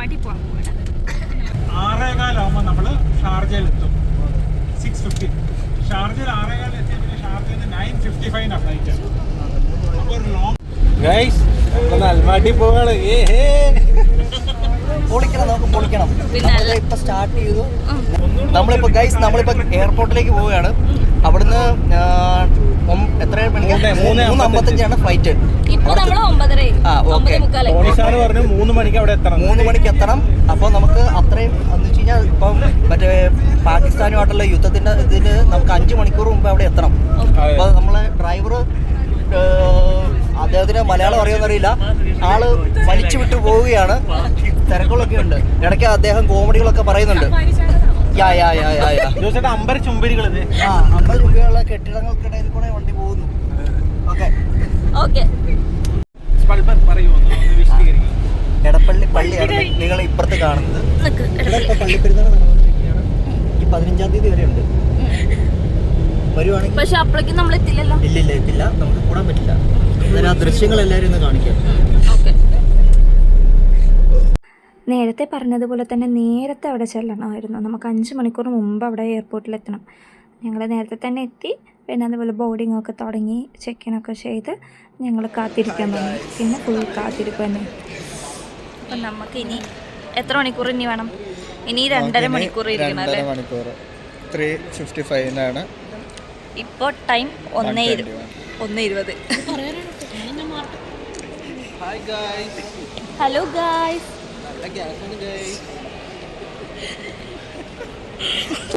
അൽമാട്ടി പോകാൻ പോവാണ്. 6:15 നമ്മൾ ഷാർജയിലെത്തും. 6:50 ഷാർജയിൽ 6:15 എത്തിയ പിന്നെ ഷാർജയിൽ 9:55 ഫ്ലൈറ്റ്. അപ്പോൾ ഒരു ലോങ് ഗൈസ് നമ്മൾ അൽമാട്ടി പോവാണ്. പൊളിക്കണം, നമുക്ക് പൊളിക്കണം. ഇപ്പൊ സ്റ്റാർട്ട് ചെയ്തു. നമ്മളിപ്പോ എയർപോർട്ടിലേക്ക് പോവുകയാണ്. അവിടുന്ന് എത്ര മണിക്ക്? 3:55 ഫ്ലൈറ്റ്. ടോണിസാറ് പറഞ്ഞു 3 മണിക്ക് അവിടെ എത്തണം. 3 മണിക്ക് എത്തണം. അപ്പോൾ നമുക്ക് അത്രയും എന്ന് വെച്ച് കഴിഞ്ഞാൽ ഇപ്പം മറ്റേ പാകിസ്ഥാനുമായിട്ടുള്ള യുദ്ധത്തിന്റെ ഇതില് നമുക്ക് 5 മണിക്കൂർ മുമ്പ് അവിടെ എത്തണം. അപ്പൊ നമ്മളെ ഡ്രൈവർ അദ്ദേഹത്തിന് മലയാളം അറിയുമെന്നറിയില്ല. ആള് വലിച്ചു വിട്ടു പോവുകയാണ്. തിരക്കുകളൊക്കെ ഉണ്ട്. ഇടയ്ക്ക് അദ്ദേഹം കോമഡികളൊക്കെ പറയുന്നുണ്ട്. അമ്പര ചുംബരികൾ 50 രൂപയുള്ള കെട്ടിടങ്ങൾക്കിടയിൽ കൂടെ വണ്ടി പോകുന്നു. എടപ്പള്ളി പള്ളിയാണ് നിങ്ങൾ ഇപ്പുറത്ത് കാണുന്നത്. പള്ളിപ്പെരുന്നാൾ നടന്നുകൊണ്ടിരിക്കുകയാണ്. ഈ 15-ാം തീയതി വരെ ഉണ്ട്. വരുവാണെങ്കിൽ പക്ഷെ അപ്പോഴേക്കും നമ്മൾ എത്തില്ലല്ലോ. ഇല്ല എത്തില്ല, നമുക്ക് കൂടാൻ പറ്റില്ല. അന്നേരം ആ ദൃശ്യങ്ങൾ എല്ലാവരും ഒന്ന് കാണിക്കാം. നേരത്തെ പറഞ്ഞതുപോലെ തന്നെ നേരത്തെ അവിടെ ചെല്ലണമായിരുന്നു. നമുക്ക് 5 മണിക്കൂർ മുമ്പ് അവിടെ എയർപോർട്ടിലെത്തണം. ഞങ്ങൾ നേരത്തെ തന്നെ എത്തി. പിന്നെ അതുപോലെ ബോർഡിങ്ങൊക്കെ തുടങ്ങി, ചെക്കിനൊക്കെ ചെയ്ത് ഞങ്ങൾ കാത്തിരിക്കാൻ തുടങ്ങി. പിന്നെ ഫുൾ കാത്തിരിപ്പ് തന്നെ. അപ്പം നമുക്കിനി എത്ര മണിക്കൂർ ഇനി വേണം? ഇനി 2.5 മണിക്കൂർ ഇരിക്കണം അല്ലേ? 3:55 ഇപ്പോൾ ടൈം 1:20. Hello guys.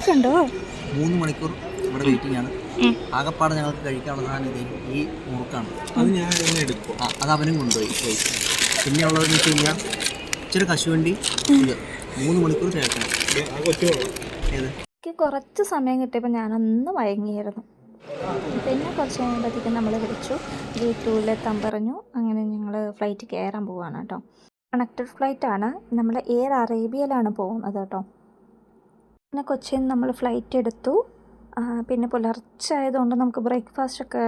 കണ്ടോ 3 മണിക്കൂർ ഇവിടെ വെയിറ്റിംഗ് ആണ്. ആകപ്പാടെ ഞങ്ങൾക്ക് കഴിക്കാനുള്ള സാധനം ഈ മുറുക്കാണ്. അത് ഞാൻ എടുക്കും. അത് അവനും കൊണ്ടുപോയി. പിന്നെ ഉള്ളതെന്ന് വെച്ച് കഴിഞ്ഞാൽ ഇച്ചിരി കശുവണ്ടി. ഇത് 3 മണിക്കൂർ ചേർക്കണം. ഏത് എനിക്ക് കുറച്ച് സമയം കിട്ടിയപ്പോൾ ഞാനൊന്ന് വഴങ്ങിയായിരുന്നു. പിന്നെ കുറച്ച് കഴിയുമ്പോഴത്തേക്കും നമ്മൾ വിളിച്ചു, ഗേറ്റ് 2-ലെത്താൻ പറഞ്ഞു. അങ്ങനെ ഞങ്ങൾ ഫ്ലൈറ്റ് കയറാൻ പോവുകയാണ് കേട്ടോ. കണക്റ്റഡ് ഫ്ലൈറ്റാണ്. നമ്മൾ എയർ അറേബ്യയിലാണ് പോകുന്നത് കേട്ടോ. പിന്നെ കൊച്ചിയിൽ നിന്ന് നമ്മൾ ഫ്ലൈറ്റ് എടുത്തു. പിന്നെ പുലർച്ചെ ആയതുകൊണ്ട് നമുക്ക് ബ്രേക്ക്ഫാസ്റ്റൊക്കെ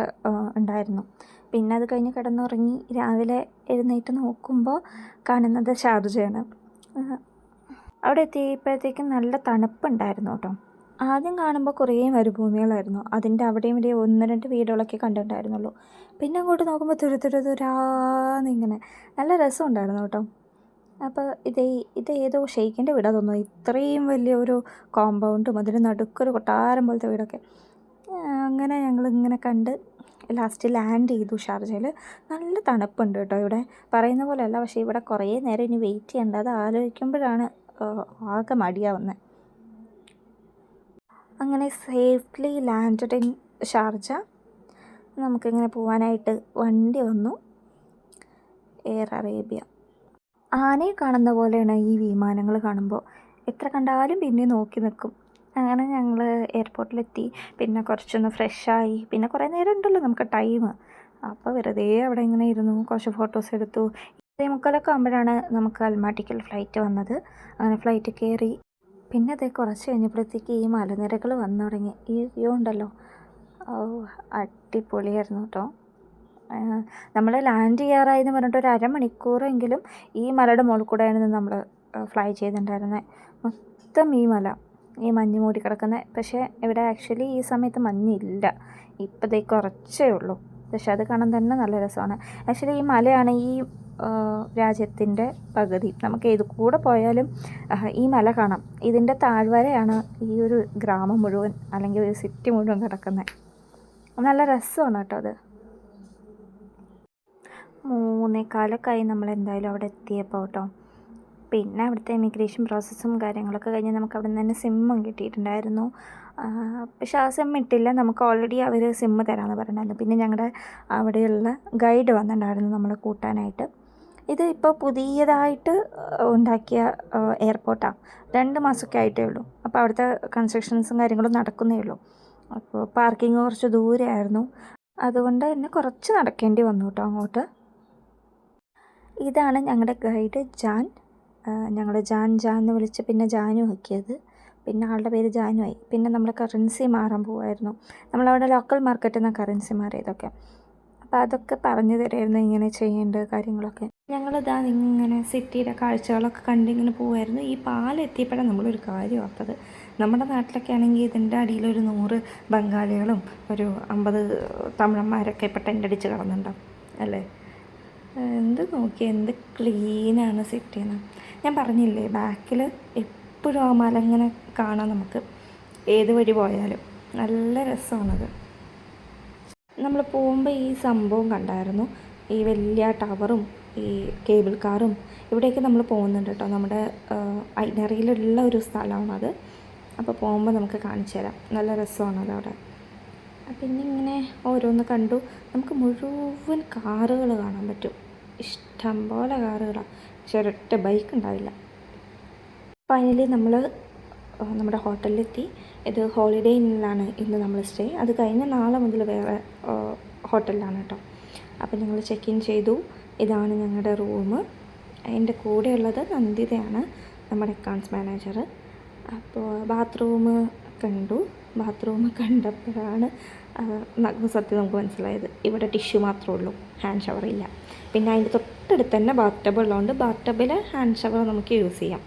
ഉണ്ടായിരുന്നു. പിന്നെ അത് കഴിഞ്ഞ് കിടന്നുറങ്ങി രാവിലെ എഴുന്നേറ്റ് നോക്കുമ്പോൾ കാണുന്നത് ഷാർജയാണ്. അവിടെ എത്തിയപ്പോഴത്തേക്കും നല്ല തണുപ്പുണ്ടായിരുന്നു കേട്ടോ. ആദ്യം കാണുമ്പോൾ കുറേ മരുഭൂമികളായിരുന്നു. അതിൻ്റെ അവിടെയും ഇവിടെ 1-2 വീടുകളൊക്കെ കണ്ടിട്ടുണ്ടായിരുന്നുള്ളൂ. പിന്നെ അങ്ങോട്ട് നോക്കുമ്പോൾ തുരുതുരാന്നിങ്ങനെ നല്ല രസമുണ്ടായിരുന്നു കേട്ടോ. അപ്പോൾ ഇത് ഏതോ ഷെയ്ഖിൻ്റെ വീടാ തോന്നുന്നു. ഇത്രയും വലിയ ഒരു കോമ്പൗണ്ടും അതിന് നടുക്കൊരു കൊട്ടാരം പോലത്തെ വീടൊക്കെ. അങ്ങനെ ഞങ്ങളിങ്ങനെ കണ്ട് ലാസ്റ്റ് ലാൻഡ് ചെയ്തു ഷാർജയിൽ. നല്ല തണുപ്പുണ്ട് കേട്ടോ ഇവിടെ. പറയുന്ന പോലെയല്ല, പക്ഷേ ഇവിടെ കുറേ നേരം ഇനി വെയിറ്റ് ചെയ്യേണ്ട. അത് ആലോചിക്കുമ്പോഴാണ് ആകെ മടിയാവുന്നത്. അങ്ങനെ സേഫ്ലി ലാൻഡഡ് ഇൻ ഷാർജ. നമുക്കിങ്ങനെ പോകാനായിട്ട് വണ്ടി വന്നു. Air Arabia. ആനയെ കാണുന്ന പോലെയാണ് ഈ വിമാനങ്ങൾ കാണുമ്പോൾ. എത്ര കണ്ടാലും പിന്നെ നോക്കി നിൽക്കും. അങ്ങനെ ഞങ്ങൾ എയർപോർട്ടിലെത്തി. പിന്നെ കുറച്ചൊന്ന് ഫ്രഷായി. പിന്നെ കുറേ നേരം ഉണ്ടല്ലോ നമുക്ക് ടൈം. അപ്പോൾ വെറുതെ അവിടെ ഇങ്ങനെ ഇരുന്നു, കുറച്ച് ഫോട്ടോസ് എടുത്തു. 3:45 ആകുമ്പോഴാണ് നമുക്ക് അൽമാട്ടിക്കൽ ഫ്ലൈറ്റ് വന്നത്. അങ്ങനെ ഫ്ലൈറ്റ് കയറി. പിന്നെ അത് കുറച്ച് കഴിഞ്ഞപ്പോഴത്തേക്ക് ഈ മലനിരകൾ വന്നു തുടങ്ങി. ഈ വ്യൂ ഉണ്ടല്ലോ, അടിപൊളിയായിരുന്നു കേട്ടോ. നമ്മൾ ലാൻഡ് ചെയ്യാറായെന്ന് പറഞ്ഞിട്ട് ഒരു അരമണിക്കൂറെങ്കിലും ഈ മലയുടെ മുകളിൽ കൂടെയാണ് നമ്മൾ ഫ്ലൈ ചെയ്തിട്ടുണ്ടായിരുന്നത്. മൊത്തം ഈ മല, ഈ മഞ്ഞ് മൂടി കിടക്കുന്നത്. പക്ഷേ ഇവിടെ ആക്ച്വലി ഈ സമയത്ത് മഞ്ഞില്ല. ഇപ്പോഴത്തേ കുറച്ചേ ഉള്ളൂ. പക്ഷെ അത് കാണാൻ തന്നെ നല്ല രസമാണ്. ആക്ച്വലി ഈ മലയാണ് ഈ രാജ്യത്തിൻ്റെ പകുതി. നമുക്ക് ഏത് കൂടെ പോയാലും ഈ മല കാണാം. ഇതിൻ്റെ താഴ്വരയാണ് ഈ ഒരു ഗ്രാമം മുഴുവൻ അല്ലെങ്കിൽ ഒരു സിറ്റി മുഴുവൻ കിടക്കുന്നത്. നല്ല രസമാണ് കേട്ടോ അത്. 3:15 നമ്മൾ എന്തായാലും അവിടെ എത്തിയപ്പോൾ കേട്ടോ. പിന്നെ അവിടുത്തെ ഇമിഗ്രേഷൻ പ്രോസസ്സും കാര്യങ്ങളൊക്കെ കഴിഞ്ഞ് നമുക്ക് അവിടെ നിന്ന് തന്നെ സിമ്മും കിട്ടിയിട്ടുണ്ടായിരുന്നു. പക്ഷെ ആ സിം ഇട്ടില്ല. നമുക്ക് ഓൾറെഡി അവർ സിമ്മ് തരാമെന്ന് പറഞ്ഞിട്ടുണ്ടായിരുന്നു. പിന്നെ ഞങ്ങളുടെ അവിടെയുള്ള ഗൈഡ് വന്നിട്ടുണ്ടായിരുന്നു നമ്മളെ കൂട്ടാനായിട്ട്. ഇത് ഇപ്പോൾ പുതിയതായിട്ട് ഉണ്ടാക്കിയ എയർപോർട്ടാണ്. 2 മാസമൊക്കെ ആയിട്ടേ ഉള്ളൂ. അപ്പോൾ അവിടുത്തെ കൺസ്ട്രക്ഷൻസും കാര്യങ്ങളും നടക്കുന്നേ ഉള്ളൂ. അപ്പോൾ പാർക്കിങ് കുറച്ച് ദൂരെയായിരുന്നു. അതുകൊണ്ട് തന്നെ കുറച്ച് നടക്കേണ്ടി വന്നു കേട്ടോ അങ്ങോട്ട്. ഇതാണ് ഞങ്ങളുടെ ഗൈഡ് ജാൻ. ഞങ്ങൾ ജാൻ എന്ന് വിളിച്ച് പിന്നെ ജാനു ആക്കിയത്. പിന്നെ ആളുടെ പേര് ജാനു ആയി. പിന്നെ നമ്മൾ കറൻസി മാറാൻ പോവായിരുന്നു. നമ്മളവിടെ ലോക്കൽ മാർക്കറ്റിൽ നിന്ന് കറൻസി മാറിയതൊക്കെ. അപ്പോൾ അതൊക്കെ പറഞ്ഞു തരുമായിരുന്നു, ഇങ്ങനെ ചെയ്യേണ്ട കാര്യങ്ങളൊക്കെ. ഞങ്ങളിതാ ഇങ്ങനെ സിറ്റിയുടെ കാഴ്ചകളൊക്കെ കണ്ടിങ്ങനെ പോവായിരുന്നു. ഈ പാലെത്തിയപ്പോഴാണ് നമ്മളൊരു കാര്യം ഓർത്തത്. നമ്മുടെ നാട്ടിലൊക്കെ ആണെങ്കിൽ ഇതിൻ്റെ അടിയിലൊരു 100 ബംഗാളികളും ഒരു 50 തമിഴന്മാരൊക്കെ ഇപ്പം ടെൻ്റടിച്ച് കിടന്നുണ്ടാവും അല്ലേ. എന്ത് നോക്കി എന്ത് ക്ലീനാണ് സിറ്റിന്ന്. ഞാൻ പറഞ്ഞില്ലേ ബാക്കിൽ എപ്പോഴും ആ മല ഇങ്ങനെ കാണാം നമുക്ക് ഏത് വഴി പോയാലും. നല്ല രസമാണത്. നമ്മൾ പോകുമ്പോൾ ഈ സംഭവം കണ്ടായിരുന്നു, ഈ വലിയ ടവറും ഈ കേബിൾ കാറും. ഇവിടേക്ക് നമ്മൾ പോകുന്നുണ്ട് കേട്ടോ. നമ്മുടെ ഐനറിയിലുള്ള ഒരു സ്ഥലമാണത്. അപ്പോൾ പോകുമ്പോൾ നമുക്ക് കാണിച്ചു തരാം. നല്ല രസമാണത് അവിടെ. പിന്നെ ഇങ്ങനെ ഓരോന്ന് കണ്ടു. നമുക്ക് മുഴുവൻ കാറുകൾ കാണാൻ പറ്റും. ഇഷ്ടം പോലെ കാറുകളാണ്, പക്ഷെ ഒരൊറ്റ ബൈക്ക് ഉണ്ടാവില്ല. ഫൈനലി നമ്മൾ നമ്മുടെ ഹോട്ടലിലെത്തി. ഇത് ഹോളിഡേ ഇന്നിലാണ് ഇന്ന് നമ്മൾ സ്റ്റേ. അത് കഴിഞ്ഞ് നാളെ മുതൽ വേറെ ഹോട്ടലിലാണ് കേട്ടോ. അപ്പോൾ ഞങ്ങൾ ചെക്ക് ഇൻ ചെയ്തു. ഇതാണ് ഞങ്ങളുടെ റൂം. അതിൻ്റെ കൂടെയുള്ളത് നന്ദിതയാണ്, നമ്മുടെ അക്കൗണ്ട്സ് മാനേജർ. അപ്പോൾ ബാത്റൂം കണ്ടപ്പോഴാണ് സത്യം നമുക്ക് മനസ്സിലായത്. ഇവിടെ ടിഷ്യൂ മാത്രമേ ഉള്ളൂ, ഹാൻഡ് ഷവറില്ല. പിന്നെ അതിൻ്റെ തൊട്ടടുത്ത് തന്നെ ബാത്ത് ഉള്ളതുകൊണ്ട് ബാത്ത് ഹാൻഡ് ഷവർ നമുക്ക് യൂസ് ചെയ്യാം.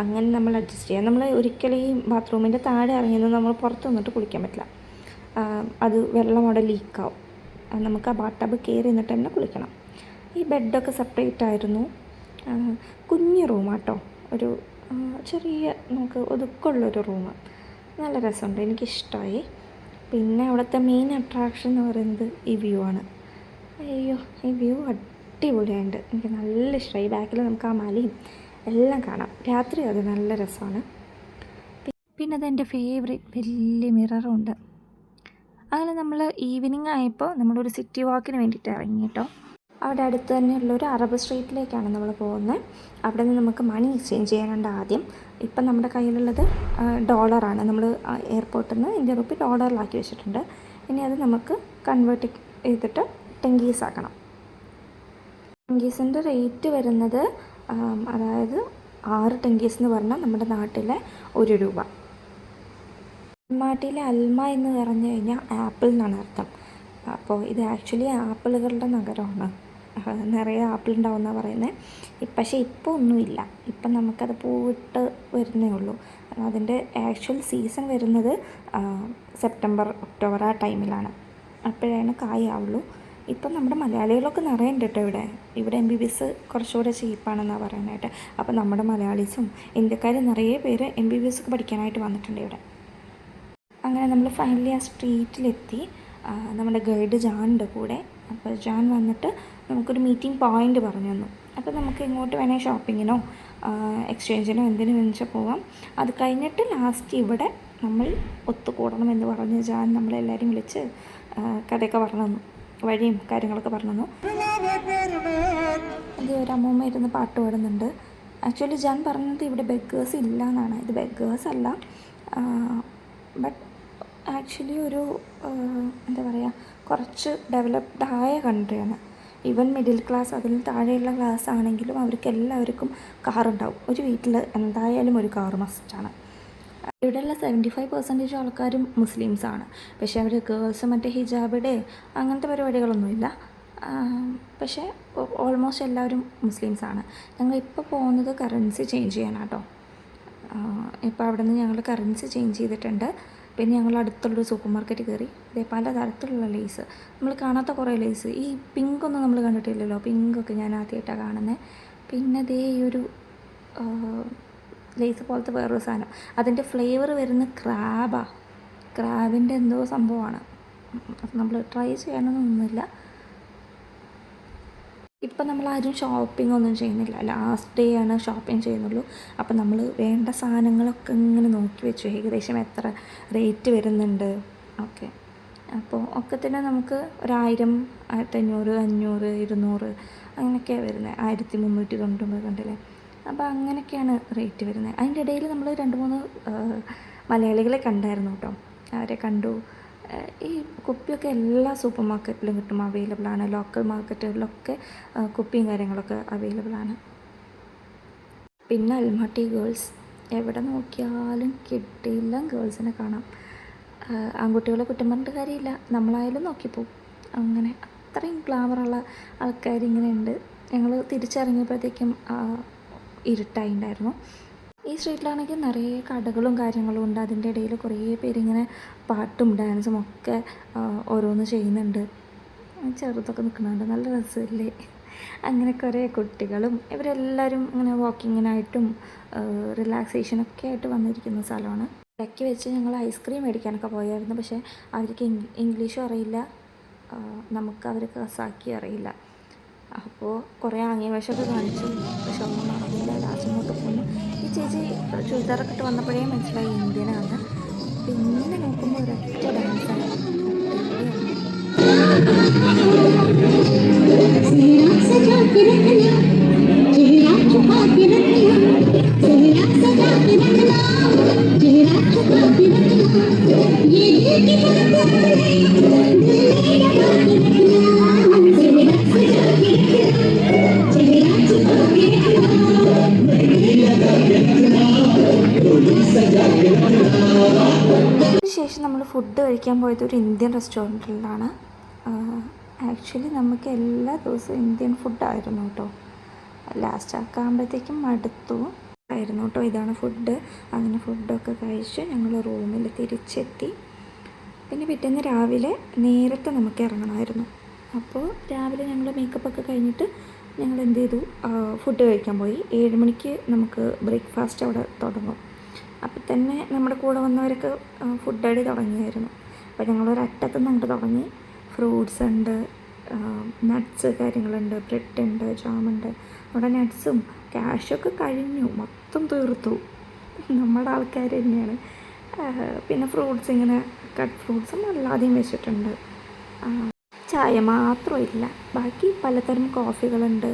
അങ്ങനെ നമ്മൾ അഡ്ജസ്റ്റ് ചെയ്യാം. നമ്മൾ ഒരിക്കലും ഈ ബാത്റൂമിൻ്റെ താഴെ ഇറങ്ങിയത് നമ്മൾ പുറത്ത് നിന്നിട്ട് കുളിക്കാൻ പറ്റില്ല. അത് വെള്ളം അവിടെ ലീക്കാവും. നമുക്ക് ആ ബാത്ത് കയറി നിന്നിട്ട് തന്നെ കുളിക്കണം. ഈ ബെഡൊക്കെ സെപ്പറേറ്റ് ആയിരുന്നു. കുഞ്ഞു റൂമാട്ടോ, ഒരു ചെറിയ നമുക്ക് ഒതുക്കമുള്ളൊരു റൂം. നല്ല രസമുണ്ട്, എനിക്കിഷ്ടമായി. പിന്നെ അവിടുത്തെ മെയിൻ അട്രാക്ഷൻ എന്ന് പറയുന്നത് ഈ വ്യൂ ആണ്. അയ്യോ, ഈ വ്യൂ അടിപൊളിയായിട്ട് എനിക്ക് നല്ല ഇഷ്ടമായി. ബാക്കിൽ നമുക്ക് ആ മലയും എല്ലാം കാണാം. രാത്രി അത് നല്ല രസമാണ്. പിന്നെ അതെൻ്റെ ഫേവറേറ്റ് വലിയ മിററുണ്ട്. അങ്ങനെ നമ്മൾ ഈവനിങ് ആയപ്പോൾ നമ്മളൊരു സിറ്റി വാക്കിന് വേണ്ടിയിട്ട് ഇറങ്ങി കേട്ടോ. അവിടെ അടുത്ത് തന്നെയുള്ളൊരു അറബ് സ്ട്രീറ്റിലേക്കാണ് നമ്മൾ പോകുന്നത്. അവിടെ നിന്ന് നമുക്ക് മണി എക്സ്ചേഞ്ച് ചെയ്യാനുണ്ട് ആദ്യം. ഇപ്പം നമ്മുടെ കയ്യിലുള്ളത് ഡോളറാണ്. നമ്മൾ എയർപോർട്ടിൽ നിന്ന് ഇന്ത്യൻ റുപ്പി ഡോളറിലാക്കി വെച്ചിട്ടുണ്ട്. ഇനി അത് നമുക്ക് കൺവേർട്ട് ചെയ്തിട്ട് ടെങ്കീസ് ആക്കണം. ടെങ്കീസിൻ്റെ റേറ്റ് വരുന്നത് അതായത് 6 ടെങ്കീസ് എന്ന് പറഞ്ഞാൽ നമ്മുടെ നാട്ടിലെ 1 രൂപ. നാട്ടിലെ അൽമ എന്ന് പറഞ്ഞു കഴിഞ്ഞാൽ ആപ്പിൾ എന്നാണ് അർത്ഥം. അപ്പോൾ ഇത് ആക്ച്വലി ആപ്പിളുകളുടെ നഗരമാണ്. നിറയെ ആപ്പിൾ ഉണ്ടാവുമെന്നാണ് പറയുന്നത്. പക്ഷേ ഇപ്പോൾ ഒന്നുമില്ല. ഇപ്പം നമുക്കത് പൂവിട്ട് വരുന്നേ ഉള്ളൂ. അതിൻ്റെ ആക്ച്വൽ സീസൺ വരുന്നത് സെപ്റ്റംബർ ഒക്ടോബർ ആ ടൈമിലാണ്. അപ്പോഴാണ് കായാവുള്ളൂ. ഇപ്പം നമ്മുടെ മലയാളികളൊക്കെ നിറയുണ്ട് കേട്ടോ ഇവിടെ MBBS കുറച്ചുകൂടെ ചീപ്പാണെന്നാണ് പറയാനായിട്ട്. അപ്പോൾ നമ്മുടെ മലയാളീസും ഇന്ത്യക്കാരും നിറയെ പേര് MBBS ഒക്കെ പഠിക്കാനായിട്ട് വന്നിട്ടുണ്ട് ഇവിടെ. അങ്ങനെ നമ്മൾ ഫൈനലി ആ സ്ട്രീറ്റിലെത്തി. നമ്മുടെ ഗൈഡ് ജാനിൻ്റെ കൂടെ. അപ്പോൾ ജാൻ വന്നിട്ട് നമുക്കൊരു മീറ്റിംഗ് പോയിൻ്റ് പറഞ്ഞു തന്നു. അപ്പോൾ നമുക്ക് ഇങ്ങോട്ട് വേണേൽ ഷോപ്പിങ്ങിനോ എക്സ്ചേഞ്ചിനോ എന്തിനു വെച്ചാൽ പോവാം. അത് കഴിഞ്ഞിട്ട് ലാസ്റ്റ് ഇവിടെ നമ്മൾ ഒത്തുകൂടണം എന്ന് പറഞ്ഞ് ജാൻ നമ്മളെല്ലാവരും വിളിച്ച് കഥയൊക്കെ പറഞ്ഞു തന്നു, വഴിയും കാര്യങ്ങളൊക്കെ പറഞ്ഞു തന്നു. അത് ഒരു അമ്മൂമ്മ ഇരുന്ന് പാട്ട് പാടുന്നുണ്ട്. ആക്ച്വലി ജാൻ പറഞ്ഞത് ഇവിടെ ബെഗേഴ്സ് ഇല്ല എന്നാണ്. ഇത് ബെഗേഴ്സ് അല്ല, ബട്ട് ആക്ച്വലി ഒരു എന്താ പറയുക, കുറച്ച് ഡെവലപ്ഡ് ആയ കൺട്രിയാണ്. ഈവൻ മിഡിൽ ക്ലാസ് അതിൽ താഴെയുള്ള ക്ലാസ് ആണെങ്കിലും അവർക്ക് എല്ലാവർക്കും കാറുണ്ടാവും. ഒരു വീട്ടിൽ എന്തായാലും ഒരു കാറ് മസ്റ്റാണ്. ഇവിടെയുള്ള 75% ആൾക്കാരും മുസ്ലിംസാണ്. പക്ഷേ അവർ ഗേൾസ് മറ്റേ ഹിജാബിടെ അങ്ങനത്തെ പരിപാടികളൊന്നുമില്ല. പക്ഷേ ഓൾമോസ്റ്റ് എല്ലാവരും മുസ്ലിംസാണ്. ഞങ്ങൾ ഇപ്പോൾ പോകുന്നത് കറൻസി ചേഞ്ച് ചെയ്യാനാട്ടോ. ഇപ്പോൾ അവിടെ നിന്ന് ഞങ്ങൾ കറൻസി ചേഞ്ച് ചെയ്തിട്ടുണ്ട്. പിന്നെ ഞങ്ങൾ അടുത്തുള്ളൊരു സൂപ്പർ മാർക്കറ്റ് കയറി. ഇതേ പല തരത്തിലുള്ള ലേസ്, നമ്മൾ കാണാത്ത കുറേ ലേസ്. ഈ പിങ്കൊന്നും നമ്മൾ കണ്ടിട്ടില്ലല്ലോ, പിങ്കൊക്കെ ഞാൻ ആദ്യമായിട്ടാണ് കാണുന്നത്. പിന്നെ ദേ ഈ ഒരു ലേസ് പോലത്തെ വേറൊരു സാധനം, അതിൻ്റെ ഫ്ലേവർ വരുന്ന ക്രാബിൻ്റെ എന്തോ സംഭവമാണ്. നമ്മൾ ട്രൈ ചെയ്യാനൊന്നുമില്ല. ഇപ്പം നമ്മളാരും ഷോപ്പിംഗ് ഒന്നും ചെയ്യുന്നില്ല, ലാസ്റ്റ് ഡേ ആണ് ഷോപ്പിംഗ് ചെയ്യുന്നുള്ളൂ. അപ്പം നമ്മൾ വേണ്ട സാധനങ്ങളൊക്കെ ഇങ്ങനെ നോക്കി വെച്ചു, ഏകദേശം എത്ര റേറ്റ് വരുന്നുണ്ട് ഓക്കെ. അപ്പോൾ ഒക്കെ തന്നെ നമുക്ക് 1000, 1500, 500, 200 അങ്ങനെയൊക്കെയാണ് വരുന്നത്. 1399 കണ്ടില്ലേ. അപ്പോൾ അങ്ങനെയൊക്കെയാണ് റേറ്റ് വരുന്നത്. അതിൻ്റെ ഇടയിൽ നമ്മൾ 2-3 മലയാളികളെ കണ്ടായിരുന്നു കേട്ടോ. അവരെ കണ്ടു. ഈ കുപ്പിയൊക്കെ എല്ലാ സൂപ്പർ മാർക്കറ്റിലും കിട്ടും, അവൈലബിളാണ്. ലോക്കൽ മാർക്കറ്റുകളിലൊക്കെ കുപ്പിയും കാര്യങ്ങളൊക്കെ അവൈലബിളാണ്. പിന്നെ അൽമാട്ടി ഗേൾസ്, എവിടെ നോക്കിയാലും കിട്ടിയില്ല ഗേൾസിനെ കാണാം. ആൺകുട്ടികളെ കുറ്റം പറഞ്ഞിട്ട് കാര്യമില്ല, നമ്മളായാലും നോക്കിപ്പോവും. അങ്ങനെ അത്രയും ഗ്ലാമറുള്ള ആൾക്കാരിങ്ങനെ ഉണ്ട്. ഞങ്ങൾ തിരിച്ചിറങ്ങിയപ്പോഴത്തേക്കും ഇരുട്ടായിട്ടുണ്ടായിരുന്നു. ഈ സ്ട്രീറ്റിലാണെങ്കിൽ നിറയെ കടകളും കാര്യങ്ങളും ഉണ്ട്. അതിൻ്റെ ഇടയിൽ കുറേ പേരിങ്ങനെ പാട്ടും ഡാൻസും ഒക്കെ ഓരോന്ന് ചെയ്യുന്നുണ്ട്. ചെറുതൊക്കെ നിൽക്കുന്നുണ്ട്, നല്ല രസമില്ലേ. അങ്ങനെ കുറേ കുട്ടികളും ഇവരെല്ലാവരും ഇങ്ങനെ വാക്കിങ്ങിനായിട്ടും റിലാക്സേഷനൊക്കെ ആയിട്ട് വന്നിരിക്കുന്ന സ്ഥലമാണ്. ഇടയ്ക്ക് വെച്ച് ഞങ്ങൾ ഐസ്ക്രീം മേടിക്കാനൊക്കെ പോയായിരുന്നു. പക്ഷേ അവർക്ക് ഇംഗ്ലീഷും അറിയില്ല, നമുക്ക് അവർക്ക് ഖസാക്കി അറിയില്ല. അപ്പോൾ കുറേ ആംഗ്യഭാഷയൊക്കെ കാണിച്ചു, പക്ഷെ ഒന്നും നടന്നില്ല. ലാസ്റ്റ് അങ്ങോട്ട് പോകുന്നു. ഈ ചേച്ചി ചുരിദാറൊക്കെ ഇട്ട് വന്നപ്പോഴേ മനസ്സിലായി ഇന്ത്യനാണ്. പിന്നെ നോക്കുമ്പോൾ ഒരൊറ്റ ഡാൻസാണ്. ശേഷം നമ്മൾ ഫുഡ് കഴിക്കാൻ പോയത് ഒരു ഇന്ത്യൻ റെസ്റ്റോറൻറ്റിലാണ്. ആക്ച്വലി നമുക്ക് എല്ലാ ദിവസവും ഇന്ത്യൻ ഫുഡായിരുന്നു കേട്ടോ. ലാസ്റ്റ് ആകുമ്പോഴത്തേക്കും മടുത്തു ആയിരുന്നു കേട്ടോ. ഇതാണ് ഫുഡ്. അങ്ങനെ ഫുഡൊക്കെ കഴിച്ച് ഞങ്ങൾ റൂമിൽ തിരിച്ചെത്തി. പിന്നെ പിറ്റേന്ന് രാവിലെ നേരത്തെ നമുക്ക് ഇറങ്ങണമായിരുന്നു. അപ്പോൾ രാവിലെ ഞങ്ങൾ മേക്കപ്പൊക്കെ കഴിഞ്ഞിട്ട് ഞങ്ങൾ എന്ത് ചെയ്തു, ഫുഡ് കഴിക്കാൻ പോയി. 7 മണിക്ക് നമുക്ക് ബ്രേക്ക്ഫാസ്റ്റ് അവിടെ തുടങ്ങും. അപ്പോൾ തന്നെ നമ്മുടെ കൂടെ വന്നവരൊക്കെ ഫുഡ് അടി തുടങ്ങിയായിരുന്നു. അപ്പോൾ ഞങ്ങളൊരറ്റത്തുനിന്ന് അങ്ങോട്ട് തുടങ്ങി. ഫ്രൂട്ട്സ് ഉണ്ട്, നട്ട്സ് കാര്യങ്ങളുണ്ട്, ബ്രെഡ് ഉണ്ട്, ജാമുണ്ട്. അവിടെ നട്ട്സും ക്യാഷൊക്കെ കഴിഞ്ഞു, മൊത്തം തീർത്തു. നമ്മുടെ ആൾക്കാർ തന്നെയാണ്. പിന്നെ ഫ്രൂട്ട്സ് ഇങ്ങനെ കട്ട് ഫ്രൂട്ട്സും അല്ലാതെയും വെച്ചിട്ടുണ്ട്. ചായ മാത്രമില്ല, ബാക്കി പലതരം കോഫികളുണ്ട്,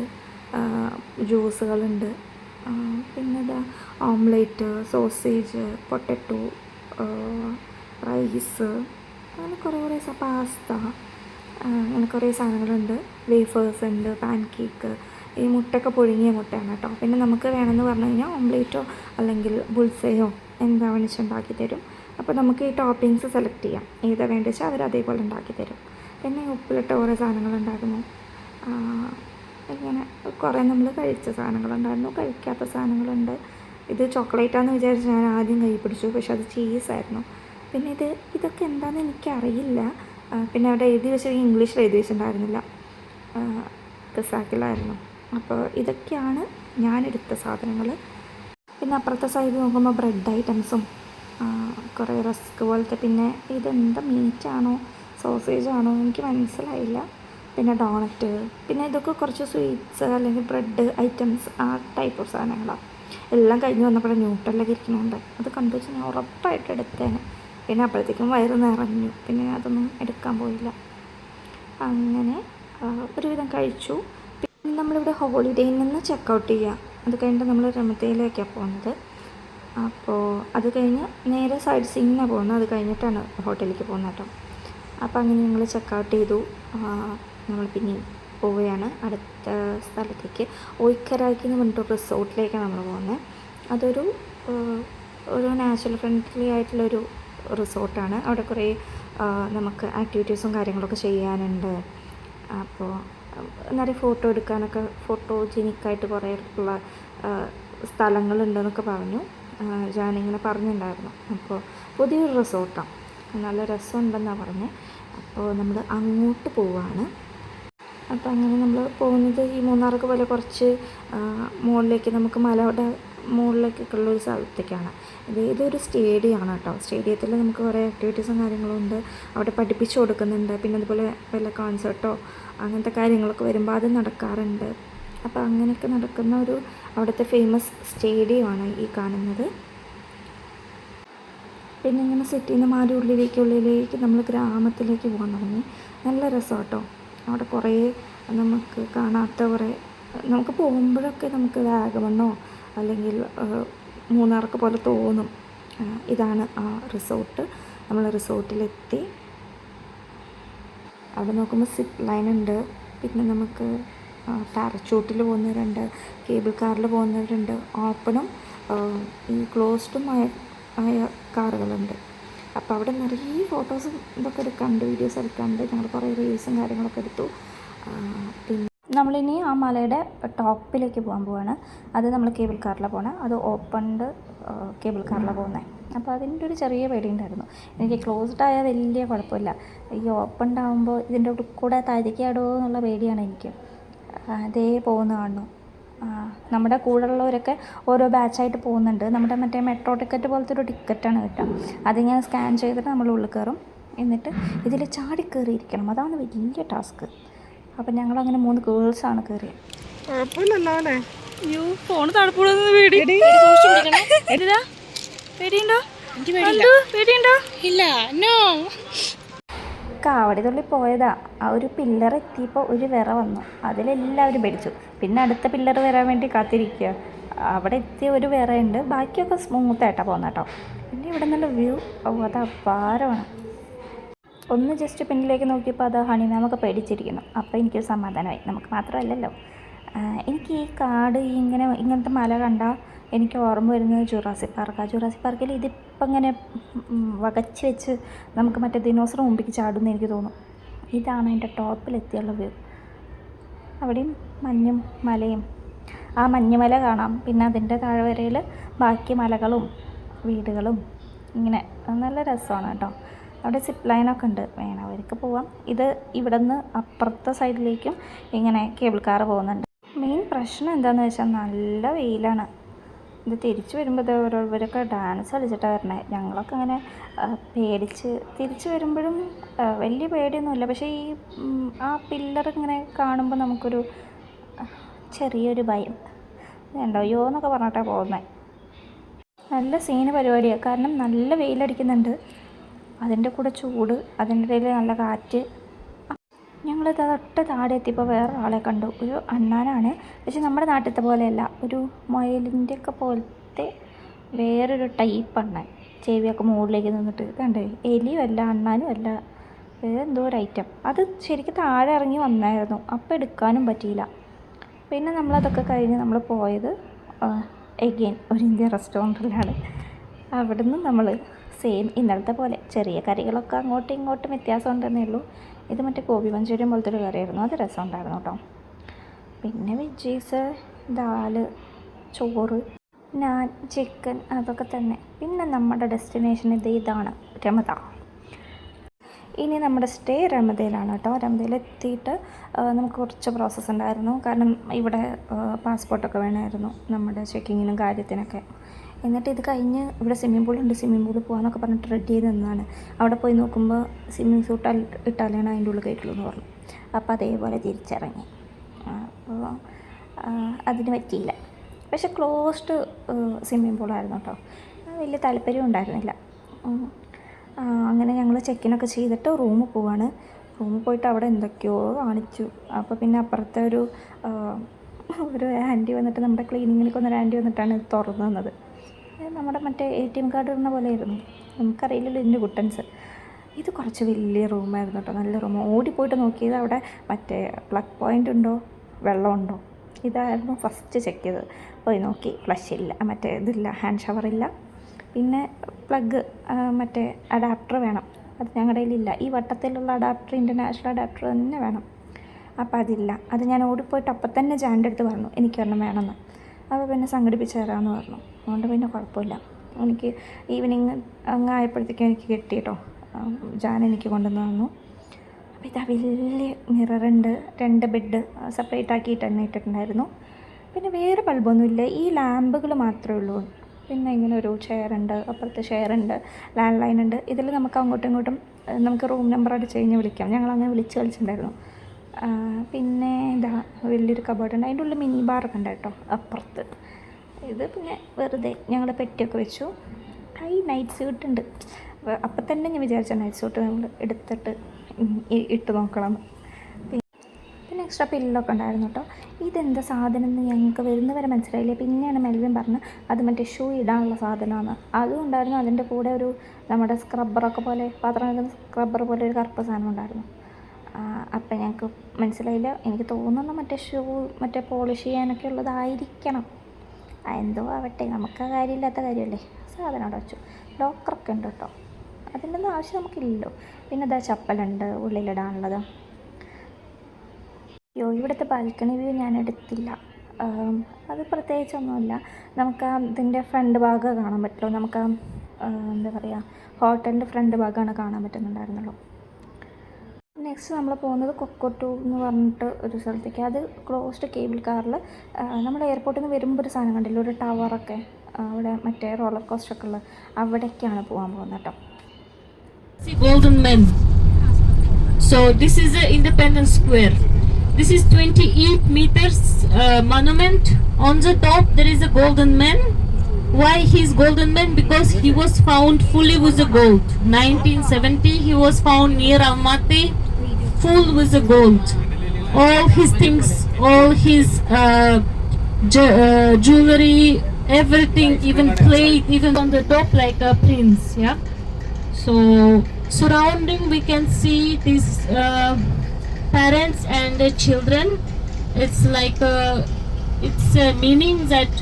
ജ്യൂസുകളുണ്ട്. പിന്നെ ഇതാ ഓംലേറ്റ്, സോസേജ്, പൊട്ടറ്റോ, റൈസ്, അങ്ങനെ കുറേ പാസ്ത, അങ്ങനെ കുറേ സാധനങ്ങളുണ്ട്. വേഫേഴ്സ് ഉണ്ട്, പാൻ കേക്ക്. ഈ മുട്ടയൊക്കെ പുഴുങ്ങിയ മുട്ടയാണ് കേട്ടോ. പിന്നെ നമുക്ക് വേണമെന്ന് പറഞ്ഞു കഴിഞ്ഞാൽ ഓംലേറ്റോ അല്ലെങ്കിൽ ബുൾസയോ എന്താ വേണിച്ചുണ്ടാക്കി തരും. അപ്പോൾ നമുക്ക് ഈ ടോപ്പിങ്സ് സെലക്ട് ചെയ്യാം, ഏതാ വേണ്ടത് വെച്ചാൽ അവർ അതേപോലെ ഉണ്ടാക്കി തരും. പിന്നെ ഉപ്പിലിട്ട കുറേ സാധനങ്ങളുണ്ടായിരുന്നു. ഇങ്ങനെ കുറേ നമ്മൾ കഴിച്ച സാധനങ്ങളുണ്ടായിരുന്നു, കഴിക്കാത്ത സാധനങ്ങളുണ്ട്. ഇത് ചോക്ലേറ്റാന്ന് വിചാരിച്ച് ഞാൻ ആദ്യം കൈ പിടിച്ചു, പക്ഷെ അത് ചീസായിരുന്നു. പിന്നെ ഇതൊക്കെ എന്താണെന്ന് എനിക്കറിയില്ല. പിന്നെ അവിടെ എഴുതി വെച്ചാൽ ഇംഗ്ലീഷിൽ എഴുതി വെച്ചിട്ടുണ്ടായിരുന്നില്ല, ഖസാക്കിലായിരുന്നു. അപ്പോൾ ഇതൊക്കെയാണ് ഞാനെടുത്ത സാധനങ്ങൾ. പിന്നെ അപ്പുറത്തെ സൈഡ് നോക്കുമ്പോൾ ബ്രെഡ് ഐറ്റംസും കുറേ റസ്ക് പോലത്തെ. പിന്നെ ഇതെന്താ മീറ്റാണോ സോസേജ് ആണോ എനിക്ക് മനസ്സിലായില്ല. പിന്നെ ഡോണറ്റ്, പിന്നെ ഇതൊക്കെ കുറച്ച് സ്വീറ്റ്സ് അല്ലെങ്കിൽ ബ്രെഡ് ഐറ്റംസ്, ആ ടൈപ്പ് ഓഫ് സാധനങ്ങളാണ്. എല്ലാം കഴിഞ്ഞ് വന്നപ്പോൾ ന്യൂട്രലൊക്കെ ഇരിക്കുന്നുണ്ട്. അത് കണ്ടു വെച്ചാൽ ഞാൻ ഉറപ്പായിട്ട് എടുത്തേനെ. പിന്നെ അപ്പോഴത്തേക്കും വയറ് നിറഞ്ഞു, പിന്നെ അതൊന്നും എടുക്കാൻ പോയില്ല. അങ്ങനെ ഒരുവിധം കഴിച്ചു. പിന്നെ നമ്മളിവിടെ ഹോളിഡേയിൽ നിന്ന് ചെക്കൗട്ട് ചെയ്യുക. അത് കഴിഞ്ഞിട്ട് നമ്മൾ രമതയിലേക്കാണ് പോകുന്നത്. അപ്പോൾ അത് കഴിഞ്ഞ് നേരെ സൈഡ് സീയിങ്ങിനാണ് പോകുന്നത്. അത് കഴിഞ്ഞിട്ടാണ് ഹോട്ടലിലേക്ക് പോകുന്നത് കേട്ടോ. അപ്പോൾ അങ്ങനെ ഞങ്ങൾ ചെക്കൗട്ട് ചെയ്തു. നമ്മൾ പിന്നെയും പോവുകയാണ് അടുത്ത സ്ഥലത്തേക്ക്. ഒയ്ക്കരാക്കി എന്ന് പറഞ്ഞിട്ട് റിസോർട്ടിലേക്കാണ് നമ്മൾ പോകുന്നത്. അതൊരു നാച്ചുറൽ ഫ്രണ്ട്ലി ആയിട്ടുള്ളൊരു റിസോർട്ടാണ്. അവിടെ കുറേ നമുക്ക് ആക്ടിവിറ്റീസും കാര്യങ്ങളൊക്കെ ചെയ്യാനുണ്ട്. അപ്പോൾ നിറയെ ഫോട്ടോ എടുക്കാനൊക്കെ ഫോട്ടോജനിക്കായിട്ട് കുറേ ഉള്ള സ്ഥലങ്ങളുണ്ടെന്നൊക്കെ പറഞ്ഞു. ഞാനിങ്ങനെ പറഞ്ഞിട്ടുണ്ടായിരുന്നു. അപ്പോൾ പുതിയൊരു റിസോർട്ടാണ്, നല്ല രസമുണ്ടെന്നാണ് പറഞ്ഞത്. അപ്പോൾ നമ്മൾ അങ്ങോട്ട് പോവുകയാണ്. അപ്പോൾ അങ്ങനെ നമ്മൾ പോകുന്നത് ഈ മൂന്നാർക്ക് പോലെ കുറച്ച് മുകളിലേക്ക്, നമുക്ക് മലയുടെ മുകളിലേക്കൊക്കെ ഉള്ളൊരു സ്ഥലത്തേക്കാണ്. ഇതൊരു സ്റ്റേഡിയമാണ് കേട്ടോ. സ്റ്റേഡിയത്തിൽ നമുക്ക് കുറേ ആക്ടിവിറ്റീസും കാര്യങ്ങളും ഉണ്ട്, അവിടെ പഠിപ്പിച്ചു കൊടുക്കുന്നുണ്ട്. പിന്നെ അതുപോലെ വല്ല കോൺസേർട്ടോ അങ്ങനത്തെ കാര്യങ്ങളൊക്കെ വരുമ്പോൾ അത് നടക്കാറുണ്ട്. അപ്പോൾ അങ്ങനെയൊക്കെ നടക്കുന്ന ഒരു അവിടുത്തെ ഫേമസ് സ്റ്റേഡിയമാണ് ഈ കാണുന്നത്. പിന്നെ ഇങ്ങനെ സിറ്റിയിൽ നിന്ന് മാറി ഉള്ളിലേക്ക് നമ്മൾ ഗ്രാമത്തിലേക്ക് പോകാൻ തുടങ്ങി. നല്ല രസം കേട്ടോ. അവിടെ കുറേ നമുക്ക് കാണാത്ത കുറേ, നമുക്ക് പോകുമ്പോഴൊക്കെ നമുക്ക് വാഗമണ്ണോ അല്ലെങ്കിൽ മൂന്നാർക്ക് പോലെ തോന്നും. ഇതാണ് ആ റിസോർട്ട്. നമ്മൾ റിസോർട്ടിലെത്തി. അവിടെ നോക്കുമ്പോൾ സിപ്പ് ലൈൻ ഉണ്ട്. പിന്നെ നമുക്ക് പാരച്യൂട്ടിൽ പോകുന്നവരുണ്ട്, കേബിൾ കാറിൽ പോകുന്നവരുണ്ട്, ഓപ്പണും ഈ ക്ലോസ്ഡും ആയ കാറുകളുണ്ട്. അപ്പോൾ അവിടെ നിറയെ ഫോട്ടോസും ഇതൊക്കെ എടുക്കാറുണ്ട്, വീഡിയോസ് എടുക്കാറുണ്ട്. ഞങ്ങൾ കുറേ റീൽസും കാര്യങ്ങളൊക്കെ എടുത്തു. പിന്നെ നമ്മളിനി ആ മലയുടെ ടോപ്പിലേക്ക് പോകാൻ പോവാണ്. അത് നമ്മൾ കേബിൾ കാറിലാണ് പോകുന്നത്. അത് ഓപ്പൺഡ് കേബിൾ കാറിലാണ് പോകുന്നത്. അപ്പോൾ അതിൻ്റെ ഒരു ചെറിയ പേടി ഉണ്ടായിരുന്നു. എനിക്ക് ക്ലോസ്ഡ് ആയാൽ വലിയ കുഴപ്പമില്ല. ഈ ഓപ്പൺഡ് ആകുമ്പോൾ ഇതിൻ്റെ ഉള്ളിൽ കൂടെ താഴേക്കാടോ എന്നുള്ള പേടിയാണ് എനിക്ക്. അതേ പോകുന്ന കാണുന്നു. നമ്മുടെ കൂടെയുള്ളവരൊക്കെ ഓരോ ബാച്ചായിട്ട് പോകുന്നുണ്ട്. നമ്മുടെ മറ്റേ മെട്രോ ടിക്കറ്റ് പോലത്തെ ഒരു ടിക്കറ്റാണ് കിട്ടുക. അതിങ്ങനെ സ്കാൻ ചെയ്തിട്ട് നമ്മൾ ഉള്ളിൽ കയറും. എന്നിട്ട് ഇതിൽ ചാടി കയറിയിരിക്കണം. അതാണ് വലിയ ടാസ്ക്. അപ്പം ഞങ്ങളങ്ങനെ 3 ഗേൾസാണ് കയറിയത്. കുഴപ്പമില്ലല്ലോ അല്ലേ? അയ്യോ ഫോണ് തണുപ്പുള്ളത് പേടിയുണ്ടോ? പേടിയുണ്ടോ? ഇല്ല, നോ. കാവടി തുള്ളി പോയതാ. ആ ഒരു പില്ലർ എത്തിയപ്പോൾ ഒരു വിറ വന്നു. അതിലെല്ലാവരും പേടിച്ചു. പിന്നെ അടുത്ത പില്ലർ വരാൻ വേണ്ടി കാത്തിരിക്കുക. അവിടെ എത്തിയ ഒരു വിറയുണ്ട്. ബാക്കിയൊക്കെ സ്മൂത്തായിട്ടാണ് പോകുന്നത് കേട്ടോ. പിന്നെ ഇവിടെ നിന്നുള്ള വ്യൂ അത് അപാരമാണ്. ഒന്ന് ജസ്റ്റ് പിന്നിലേക്ക് നോക്കിയപ്പോൾ അത് ഹണിമാമൊക്കെ പേടിച്ചിരിക്കുന്നു. അപ്പോൾ എനിക്കൊരു സമാധാനമായി. നമുക്ക് മാത്രമല്ലല്ലോ. എനിക്ക് ഈ കാട് ഇങ്ങനത്തെ മല കണ്ടാൽ എനിക്ക് ഓർമ്മ വരുന്നത് ജുറാസിക് പാർക്കാണ്. ജുറാസിക് പാർക്കിൽ ഇതിപ്പോൾ ഇങ്ങനെ വകച്ച് വെച്ച് നമുക്ക് മറ്റേ ദിനോസർ മുമ്പിലേക്ക് ചാടുമെന്ന് എനിക്ക് തോന്നും. ഇതാണ് അതിൻ്റെ ടോപ്പിലെത്തിയുള്ള വ്യൂ. അവിടെയും മഞ്ഞും മലയും. ആ മഞ്ഞുമല കാണാം. പിന്നെ അതിൻ്റെ താഴ്വരയിൽ ബാക്കി മലകളും വീടുകളും ഇങ്ങനെ നല്ല രസമാണ് കേട്ടോ. അവിടെ സിപ്പ് ലൈനൊക്കെ ഉണ്ട്. വേണവർക്ക് പോവാം. ഇത് ഇവിടെ നിന്ന് അപ്പുറത്തെ സൈഡിലേക്കും ഇങ്ങനെ കേബിൾ കാർ പോകുന്നുണ്ട്. മെയിൻ പ്രശ്നം എന്താണെന്ന് വെച്ചാൽ നല്ല വെയിലാണ്. ഇത് തിരിച്ചു വരുമ്പോൾ ഓരോരുത്തരൊക്കെ ഡാൻസ് കളിച്ചിട്ടാണ് വരണേ. ഞങ്ങളൊക്കെ അങ്ങനെ പേടിച്ച് തിരിച്ചു വരുമ്പോഴും വലിയ പേടിയൊന്നുമില്ല. പക്ഷേ ഈ ആ പില്ലർ ഇങ്ങനെ കാണുമ്പോൾ നമുക്കൊരു ചെറിയൊരു ഭയം വേണ്ടോ യോ എന്നൊക്കെ പറഞ്ഞിട്ടാണ് പോകുന്നത്. നല്ല സീന് പരിപാടിയാണ്. കാരണം നല്ല വെയിലടിക്കുന്നുണ്ട്. അതിൻ്റെ കൂടെ ചൂട്, അതിൻ്റെ ഇടയിൽ നല്ല കാറ്റ്. ഞങ്ങൾ തൊട്ട് താഴെ എത്തിയപ്പോൾ വേറെ ആളെ കണ്ടു. ഒരു അണ്ണാനാണ്. പക്ഷെ നമ്മുടെ നാട്ടിലത്തെ പോലെയല്ല. ഒരു മുയലിൻ്റെ ഒക്കെ പോലത്തെ വേറൊരു ടൈപ്പ് അണ്ണാൻ. ചെവിയൊക്കെ മുകളിലേക്ക് നിന്നിട്ട് കണ്ടേ. എലിയും അല്ല അണ്ണാനും അല്ല, വേറെ എന്തോ ഒരു ഐറ്റം. അത് ശരിക്കും താഴെ ഇറങ്ങി വന്നായിരുന്നു. അപ്പോൾ എടുക്കാനും പറ്റിയില്ല. പിന്നെ നമ്മളതൊക്കെ കഴിഞ്ഞ് നമ്മൾ പോയത് എഗെയിൻ ഒരു ഇന്ത്യൻ റെസ്റ്റോറൻറ്റിലാണ്. അവിടുന്ന് നമ്മൾ സെയിം ഇന്നലത്തെ പോലെ ചെറിയ കറികളൊക്കെ അങ്ങോട്ടും ഇങ്ങോട്ടും വ്യത്യാസം ഉണ്ടെന്നേ ഉള്ളൂ. ഇത് മറ്റേ ഗോബി മഞ്ചൂരിയൻ പോലത്തെ ഒരു കറിയായിരുന്നു. അത് രസമുണ്ടായിരുന്നു കേട്ടോ. പിന്നെ വെജീസ്, ദാല്, ചോറ്, നാൻ, ചിക്കൻ, അതൊക്കെ തന്നെ. പിന്നെ നമ്മുടെ ഡെസ്റ്റിനേഷൻ ഇതാണ് രമദ. ഇനി നമ്മുടെ സ്റ്റേ രമദയിലാണ് കേട്ടോ. രമദയിൽ എത്തിയിട്ട് നമുക്ക് കുറച്ച് പ്രോസസ്സ് ഉണ്ടായിരുന്നു. കാരണം ഇവിടെ പാസ്പോർട്ടൊക്കെ വേണമായിരുന്നു നമ്മുടെ ചെക്കിങ്ങിനും കാര്യത്തിനൊക്കെ. എന്നിട്ട് ഇത് കഴിഞ്ഞ് ഇവിടെ സ്വിമ്മിംഗ് പൂളുണ്ട്, സ്വിമ്മിംഗ് പൂളിൽ പോകാമെന്നൊക്കെ പറഞ്ഞിട്ട് റെഡി ചെയ്ത് നിന്നാണ്. അവിടെ പോയി നോക്കുമ്പോൾ സ്വിമ്മിംഗ് സൂട്ട് ഇട്ടാലാണ് അതിൻ്റെ ഉള്ളിൽ കയറ്റുള്ളൂ എന്ന് പറഞ്ഞു. അപ്പോൾ അതേപോലെ തിരിച്ചിറങ്ങി. അപ്പോൾ അതിന് പറ്റിയില്ല. പക്ഷെ ക്ലോസ്ഡ് സ്വിമ്മിംഗ് പൂളായിരുന്നു കേട്ടോ. വലിയ താല്പര്യം ഉണ്ടായിരുന്നില്ല. അങ്ങനെ ഞങ്ങൾ ചെക്കിനൊക്കെ ചെയ്തിട്ട് റൂമിൽ പോവാണ്. റൂമിൽ പോയിട്ട് അവിടെ എന്തൊക്കെയോ കാണിച്ചു. അപ്പോൾ പിന്നെ അപ്പുറത്തെ ഒരു ആൻറ്റി വന്നിട്ട് നമ്മുടെ ക്ലീനിങ്ങിനൊക്കെ വന്നൊരു ആൻറ്റി വന്നിട്ടാണ് ഇത് തുറന്നു തന്നത്. നമ്മുടെ മറ്റേ ATM കാർഡ് ഇടുന്ന പോലെ ആയിരുന്നു. നമുക്കറിയില്ലല്ലോ ഇതിൻ്റെ കുട്ടൻസ്. ഇത് കുറച്ച് വലിയ റൂമായിരുന്നു കേട്ടോ. നല്ല റൂം. ഓടിപ്പോയിട്ട് നോക്കിയത് അവിടെ മറ്റേ പ്ലഗ് പോയിൻ്റ് ഉണ്ടോ, വെള്ളമുണ്ടോ, ഇതായിരുന്നു ഫസ്റ്റ് ചെക്ക് ചെയ്തത്. പോയി നോക്കി, ഫ്ലഷ് ഇല്ല, മറ്റേ ഇതില്ല, ഹാൻഡ് ഷവറില്ല. പിന്നെ പ്ലഗ് മറ്റേ അഡാപ്റ്റർ വേണം. അത് ഞങ്ങളുടെ കയ്യിലില്ല. ഈ വട്ടത്തിലുള്ള അഡാപ്റ്റർ, ഇൻ്റർനാഷണൽ അഡാപ്റ്റർ തന്നെ വേണം. അപ്പോൾ അതില്ല. അത് ഞാൻ ഓടിപ്പോയിട്ട് അപ്പം തന്നെ ജാൻ്റെ അടുത്ത് പറഞ്ഞു എനിക്കൊരെണ്ണം വേണമെന്ന്. അപ്പോൾ പിന്നെ സംഘടിപ്പിച്ച് തരാമെന്ന് പറഞ്ഞു. അതുകൊണ്ട് പിന്നെ കുഴപ്പമില്ല. എനിക്ക് ഈവനിങ് ആയപ്പോഴത്തേക്കും എനിക്ക് കിട്ടി കേട്ടോ. ജാൻ എനിക്ക് കൊണ്ടുവന്ന് തന്നു. അപ്പോൾ ഇതാ വലിയ മിററുണ്ട്. 2 ബെഡ് സെപ്പറേറ്റ് ആക്കിയിട്ട് തന്നെ ഇട്ടിട്ടുണ്ടായിരുന്നു. പിന്നെ വേറെ ബൾബൊന്നുമില്ല. ഈ ലാമ്പുകൾ മാത്രമേ ഉള്ളൂ. പിന്നെ ഇങ്ങനെ ഒരു ചെയറുണ്ട്, അപ്പുറത്തെ ചെയറുണ്ട്, ലാൻഡ് ലൈൻ ഉണ്ട്. ഇതിൽ നമുക്ക് അങ്ങോട്ടും ഇങ്ങോട്ടും നമുക്ക് റൂം നമ്പർ അടിച്ച് കഴിഞ്ഞ് വിളിക്കാം. ഞങ്ങളങ്ങനെ വിളിച്ച് കളിച്ചിട്ടുണ്ടായിരുന്നു. പിന്നെ ഇതാ വലിയൊരു കബോർഡുണ്ട്. അതിൻ്റെ ഉള്ളിൽ മിനി ബാറൊക്കെ ഉണ്ട് കേട്ടോ അപ്പുറത്ത്. ഇത് പിന്നെ വെറുതെ ഞങ്ങൾ പെട്ടിയൊക്കെ വെച്ചു. നൈറ്റ് സ്യൂട്ട് ഉണ്ട്. അപ്പം തന്നെ ഞാൻ വിചാരിച്ച നൈറ്റ് സ്യൂട്ട് നമ്മൾ എടുത്തിട്ട് ഇട്ട് നോക്കണം. പിന്നെ എക്സ്ട്രാ പില്ലൊക്കെ ഉണ്ടായിരുന്നു കേട്ടോ. ഇതെന്താ സാധനം എന്ന് ഞങ്ങൾക്ക് വരുന്നവരെ മനസ്സിലായില്ലേ. പിന്നെയാണ് മെൽവിൻ പറഞ്ഞ് അത് മറ്റേ ഷൂ ഇടാനുള്ള സാധനമാണ്. അതും ഉണ്ടായിരുന്നു. അതിൻ്റെ കൂടെ ഒരു നമ്മുടെ സ്ക്രബ്ബറൊക്കെ പോലെ, പാത്രം കഴുകുന്ന സ്ക്രബ്ബർ പോലെ ഒരു കറുപ്പ് സാധനം ഉണ്ടായിരുന്നു. അപ്പം ഞങ്ങൾക്ക് മനസ്സിലായില്ല. എനിക്ക് തോന്നുന്നു മറ്റേ ഷൂ മറ്റേ പോളിഷ് ചെയ്യാനൊക്കെ ഉള്ളതായിരിക്കണം. എന്തോ ആവട്ടെ, നമുക്ക് ആ കാര്യമില്ലാത്ത കാര്യമല്ലേ. സാധനം അവിടെ വെച്ചു. ലോക്കറൊക്കെ ഉണ്ട് കേട്ടോ. അതിൻ്റെ ഒന്നും ആവശ്യം നമുക്കില്ലല്ലോ. പിന്നെ ഇതാ ചപ്പലുണ്ട് ഉള്ളിലിടാനുള്ളത്. അയ്യോ, ഇവിടുത്തെ ബാൽക്കണി വ്യൂ ഞാൻ എടുത്തില്ല. അത് പ്രത്യേകിച്ചൊന്നുമില്ല. നമുക്ക് ഇതിൻ്റെ ഫ്രണ്ട് ഭാഗം കാണാൻ പറ്റുള്ളൂ. നമുക്ക് എന്താ പറയുക, ഹോട്ടലിൻ്റെ ഫ്രണ്ട് ഭാഗമാണ് കാണാൻ പറ്റുന്നുണ്ടായിരുന്നുള്ളൂ. നെക്സ്റ്റ് നമ്മൾ പോകുന്നത് കൊക്കോട്ടു എന്ന് പറഞ്ഞിട്ട് ഒരു സ്ഥലത്തേക്ക്. അത് ക്ലോസ്ഡ് കേബിൾ കാറിൽ നമ്മൾ എയർപോർട്ടിൽ നിന്ന് വരുമ്പോൾ ഒരു സാധനം കണ്ടില്ല, ഒരു ടവറൊക്കെ, അവിടെ മറ്റേ റോളർ കോസ്റ്ററൊക്കെ ഉള്ളത്, അവിടേക്കാണ് പോകാൻ പോകുന്നത് കേട്ടോ. Golden Men. So this is the Independence Square. This is 28 meters monument. On the top there is a golden man. Why he's golden man? Because he was found fully with the gold. 1970 he was found near Almaty, full with the gold. All his things, all his jewelry, everything, even plate, even on the top like a prince. Yeah. So surrounding we can see these parents and the children. It's like it's meaning that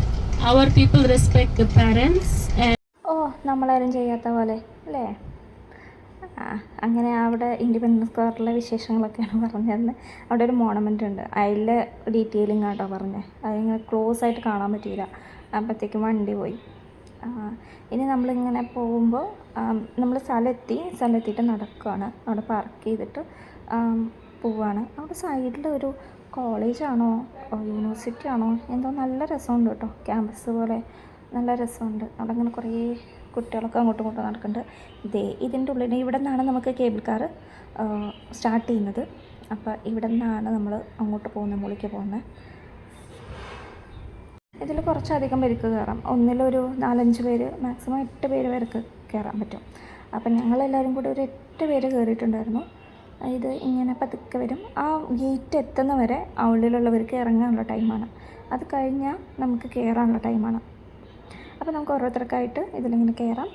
our people respect the parents. And ഓ, നമ്മളാരും ചെയ്യാത്ത പോലെ അല്ലേ? അങ്ങനെ അവിടെ independence സ്ക്വയറിലെ വിശേഷങ്ങളൊക്കെയാണ് പറഞ്ഞത്. അവിടെ ഒരു മോണമെൻ്റ് ഉണ്ട്, അതിലെ ഡീറ്റെയിലിംഗ് ആട്ടോ പറഞ്ഞത്. അതിങ്ങനെ ക്ലോസ് ആയിട്ട് കാണാൻ പറ്റിയില്ല, അപ്പോഴത്തേക്കും വണ്ടി പോയി. ഇനി നമ്മളിങ്ങനെ പോകുമ്പോൾ നമ്മൾ സ്ഥലമെത്തിയിട്ട് നടക്കുകയാണ്. അവിടെ പാർക്ക് ചെയ്തിട്ട് പോവുകയാണ്. അവിടെ സൈഡിൽ ഒരു കോളേജാണോ യൂണിവേഴ്സിറ്റി ആണോ എന്തോ, നല്ല രസമുണ്ട് കേട്ടോ. ക്യാമ്പസ് പോലെ നല്ല രസമുണ്ട്. അവിടെ അങ്ങനെ കുറേ കുട്ടികളൊക്കെ അങ്ങോട്ടും ഇങ്ങോട്ടും നടക്കുന്നുണ്ട്. ഇതിൻ്റെ ഉള്ളിൽ ഇവിടെ നിന്നാണ് നമുക്ക് കേബിൾ കാർ സ്റ്റാർട്ട് ചെയ്യുന്നത്. അപ്പോൾ ഇവിടെ നിന്നാണ് നമ്മൾ അങ്ങോട്ട് പോകുന്നത്, മുകളിലേക്ക് പോകുന്നത്. ഇതിൽ കുറച്ചധികം പേർക്ക് കയറാം. ഒന്നിലൊരു 4-5 പേര്, മാക്സിമം 8 പേര് വരെക്ക് കയറാൻ പറ്റും. അപ്പം ഞങ്ങളെല്ലാവരും കൂടി ഒരു 8 പേര് കയറിയിട്ടുണ്ടായിരുന്നു. ഇത് ഇങ്ങനെ പതുക്കെ വരും. ആ ഗേറ്റ് എത്തുന്ന വരെ ഉള്ളിലുള്ളവർക്ക് ഇറങ്ങാനുള്ള ടൈമാണ്. അത് കഴിഞ്ഞാൽ നമുക്ക് കയറാനുള്ള ടൈമാണ്. അപ്പോൾ നമുക്ക് ഓരോരുത്തർക്കായിട്ട് ഇതിലിങ്ങനെ കയറാം,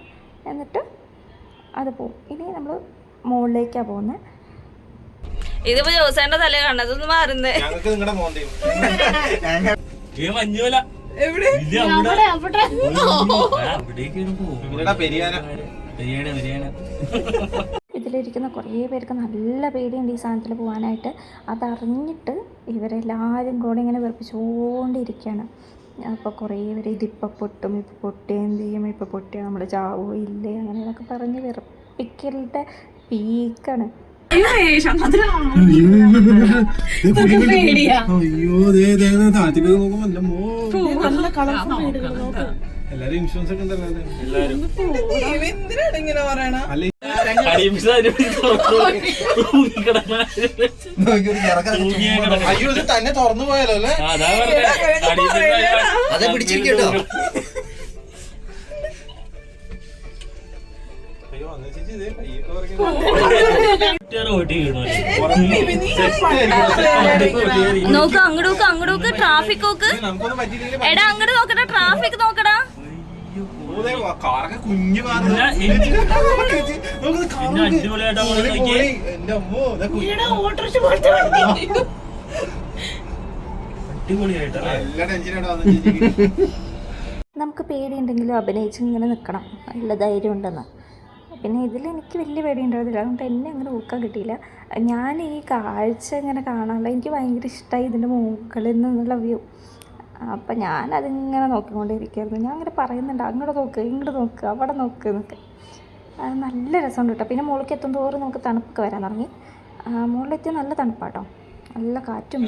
എന്നിട്ട് അത് പോവും. ഇനി നമ്മൾ മുകളിലേക്കാണ് പോകുന്നത്. ഇതിപ്പോ ജോസേന്റെ തല കാണതൊന്ന് മാറുന്നേ. ഞങ്ങൾക്ക് നിങ്ങളുടെ മോന്തയും ഇതിലിരിക്കുന്ന കുറേ പേർക്ക് നല്ല പേടിയുണ്ട് ഈ സാധനത്തിൽ പോകാനായിട്ട്. അതറിഞ്ഞിട്ട് ഇവരെല്ലാവരും കൂടെ ഇങ്ങനെ വെറുപ്പിച്ചുകൊണ്ടിരിക്കുകയാണ്. അപ്പോൾ കുറേ പേര് ഇതിപ്പോൾ പൊട്ടും, ഇപ്പോൾ പൊട്ടിയ എന്ത് ചെയ്യും, ഇപ്പോൾ പൊട്ടിയ നമ്മൾ ചാവോ ഇല്ലേ, അങ്ങനെയൊക്കെ പറഞ്ഞ് വെറുപ്പിക്കലിൻ്റെ പീക്കാണ്. എല്ലാരും ഇൻഷുറൻസ് ഒക്കെ ഉണ്ടല്ലോ. അയ്യോ, ഇത് തന്നെ തുറന്നു പോയാലോ അല്ലേ? അതെ, പിടിച്ചിരിക്കട്ടോ. അയ്യോ, അന്ന് ചേച്ചി ഇതേ കയ്യൊക്കെ പറഞ്ഞു. നോക്ക്, അങ്ങോട്ട് ട്രാഫിക് നോക്ക്. നമുക്കൊന്നും പറ്റിയില്ലെങ്കിൽ എടാ അങ്ങോട്ട് നോക്കടാ, ട്രാഫിക് നോക്കടാ. കാറൊക്കെ കുഞ്ഞു കാറ്. എന്റെ അമ്മോ, നല്ല ടെൻഷനായിട്ടാ വന്നു ചേച്ചിക്ക്. നമുക്ക് പേടിയുണ്ടെങ്കിലും അഭിനയിച്ച് ഇങ്ങനെ നിൽക്കണം, നല്ല ധൈര്യം ഉണ്ടെന്ന്. പിന്നെ ഇതിൽ എനിക്ക് വലിയ പേടി ഉണ്ടായിരുന്നില്ല, അതുകൊണ്ട് എന്നെ അങ്ങനെ ഊക്കാൻ കിട്ടിയില്ല. ഞാൻ ഈ കാഴ്ച ഇങ്ങനെ കാണാനുള്ള എനിക്ക് ഭയങ്കര ഇഷ്ടമായി, ഇതിൻ്റെ മുകളിൽ നിന്നുള്ള വ്യൂ. അപ്പം ഞാനതിങ്ങനെ നോക്കിക്കൊണ്ടിരിക്കുകയായിരുന്നു. ഞാൻ അങ്ങനെ പറയുന്നുണ്ട്, അങ്ങോട്ട് നോക്ക്, ഇങ്ങോട്ട് നോക്ക്, അവിടെ നോക്ക് എന്നൊക്കെ. അത് നല്ല രസമുണ്ട് കേട്ടോ. പിന്നെ മുകളിലേക്ക് എത്തും തോറും നമുക്ക് തണുപ്പൊക്കെ വരാൻ തുടങ്ങി. മുകളിലെത്തിയ നല്ല തണുപ്പാട്ടോ, നല്ല കാറ്റും.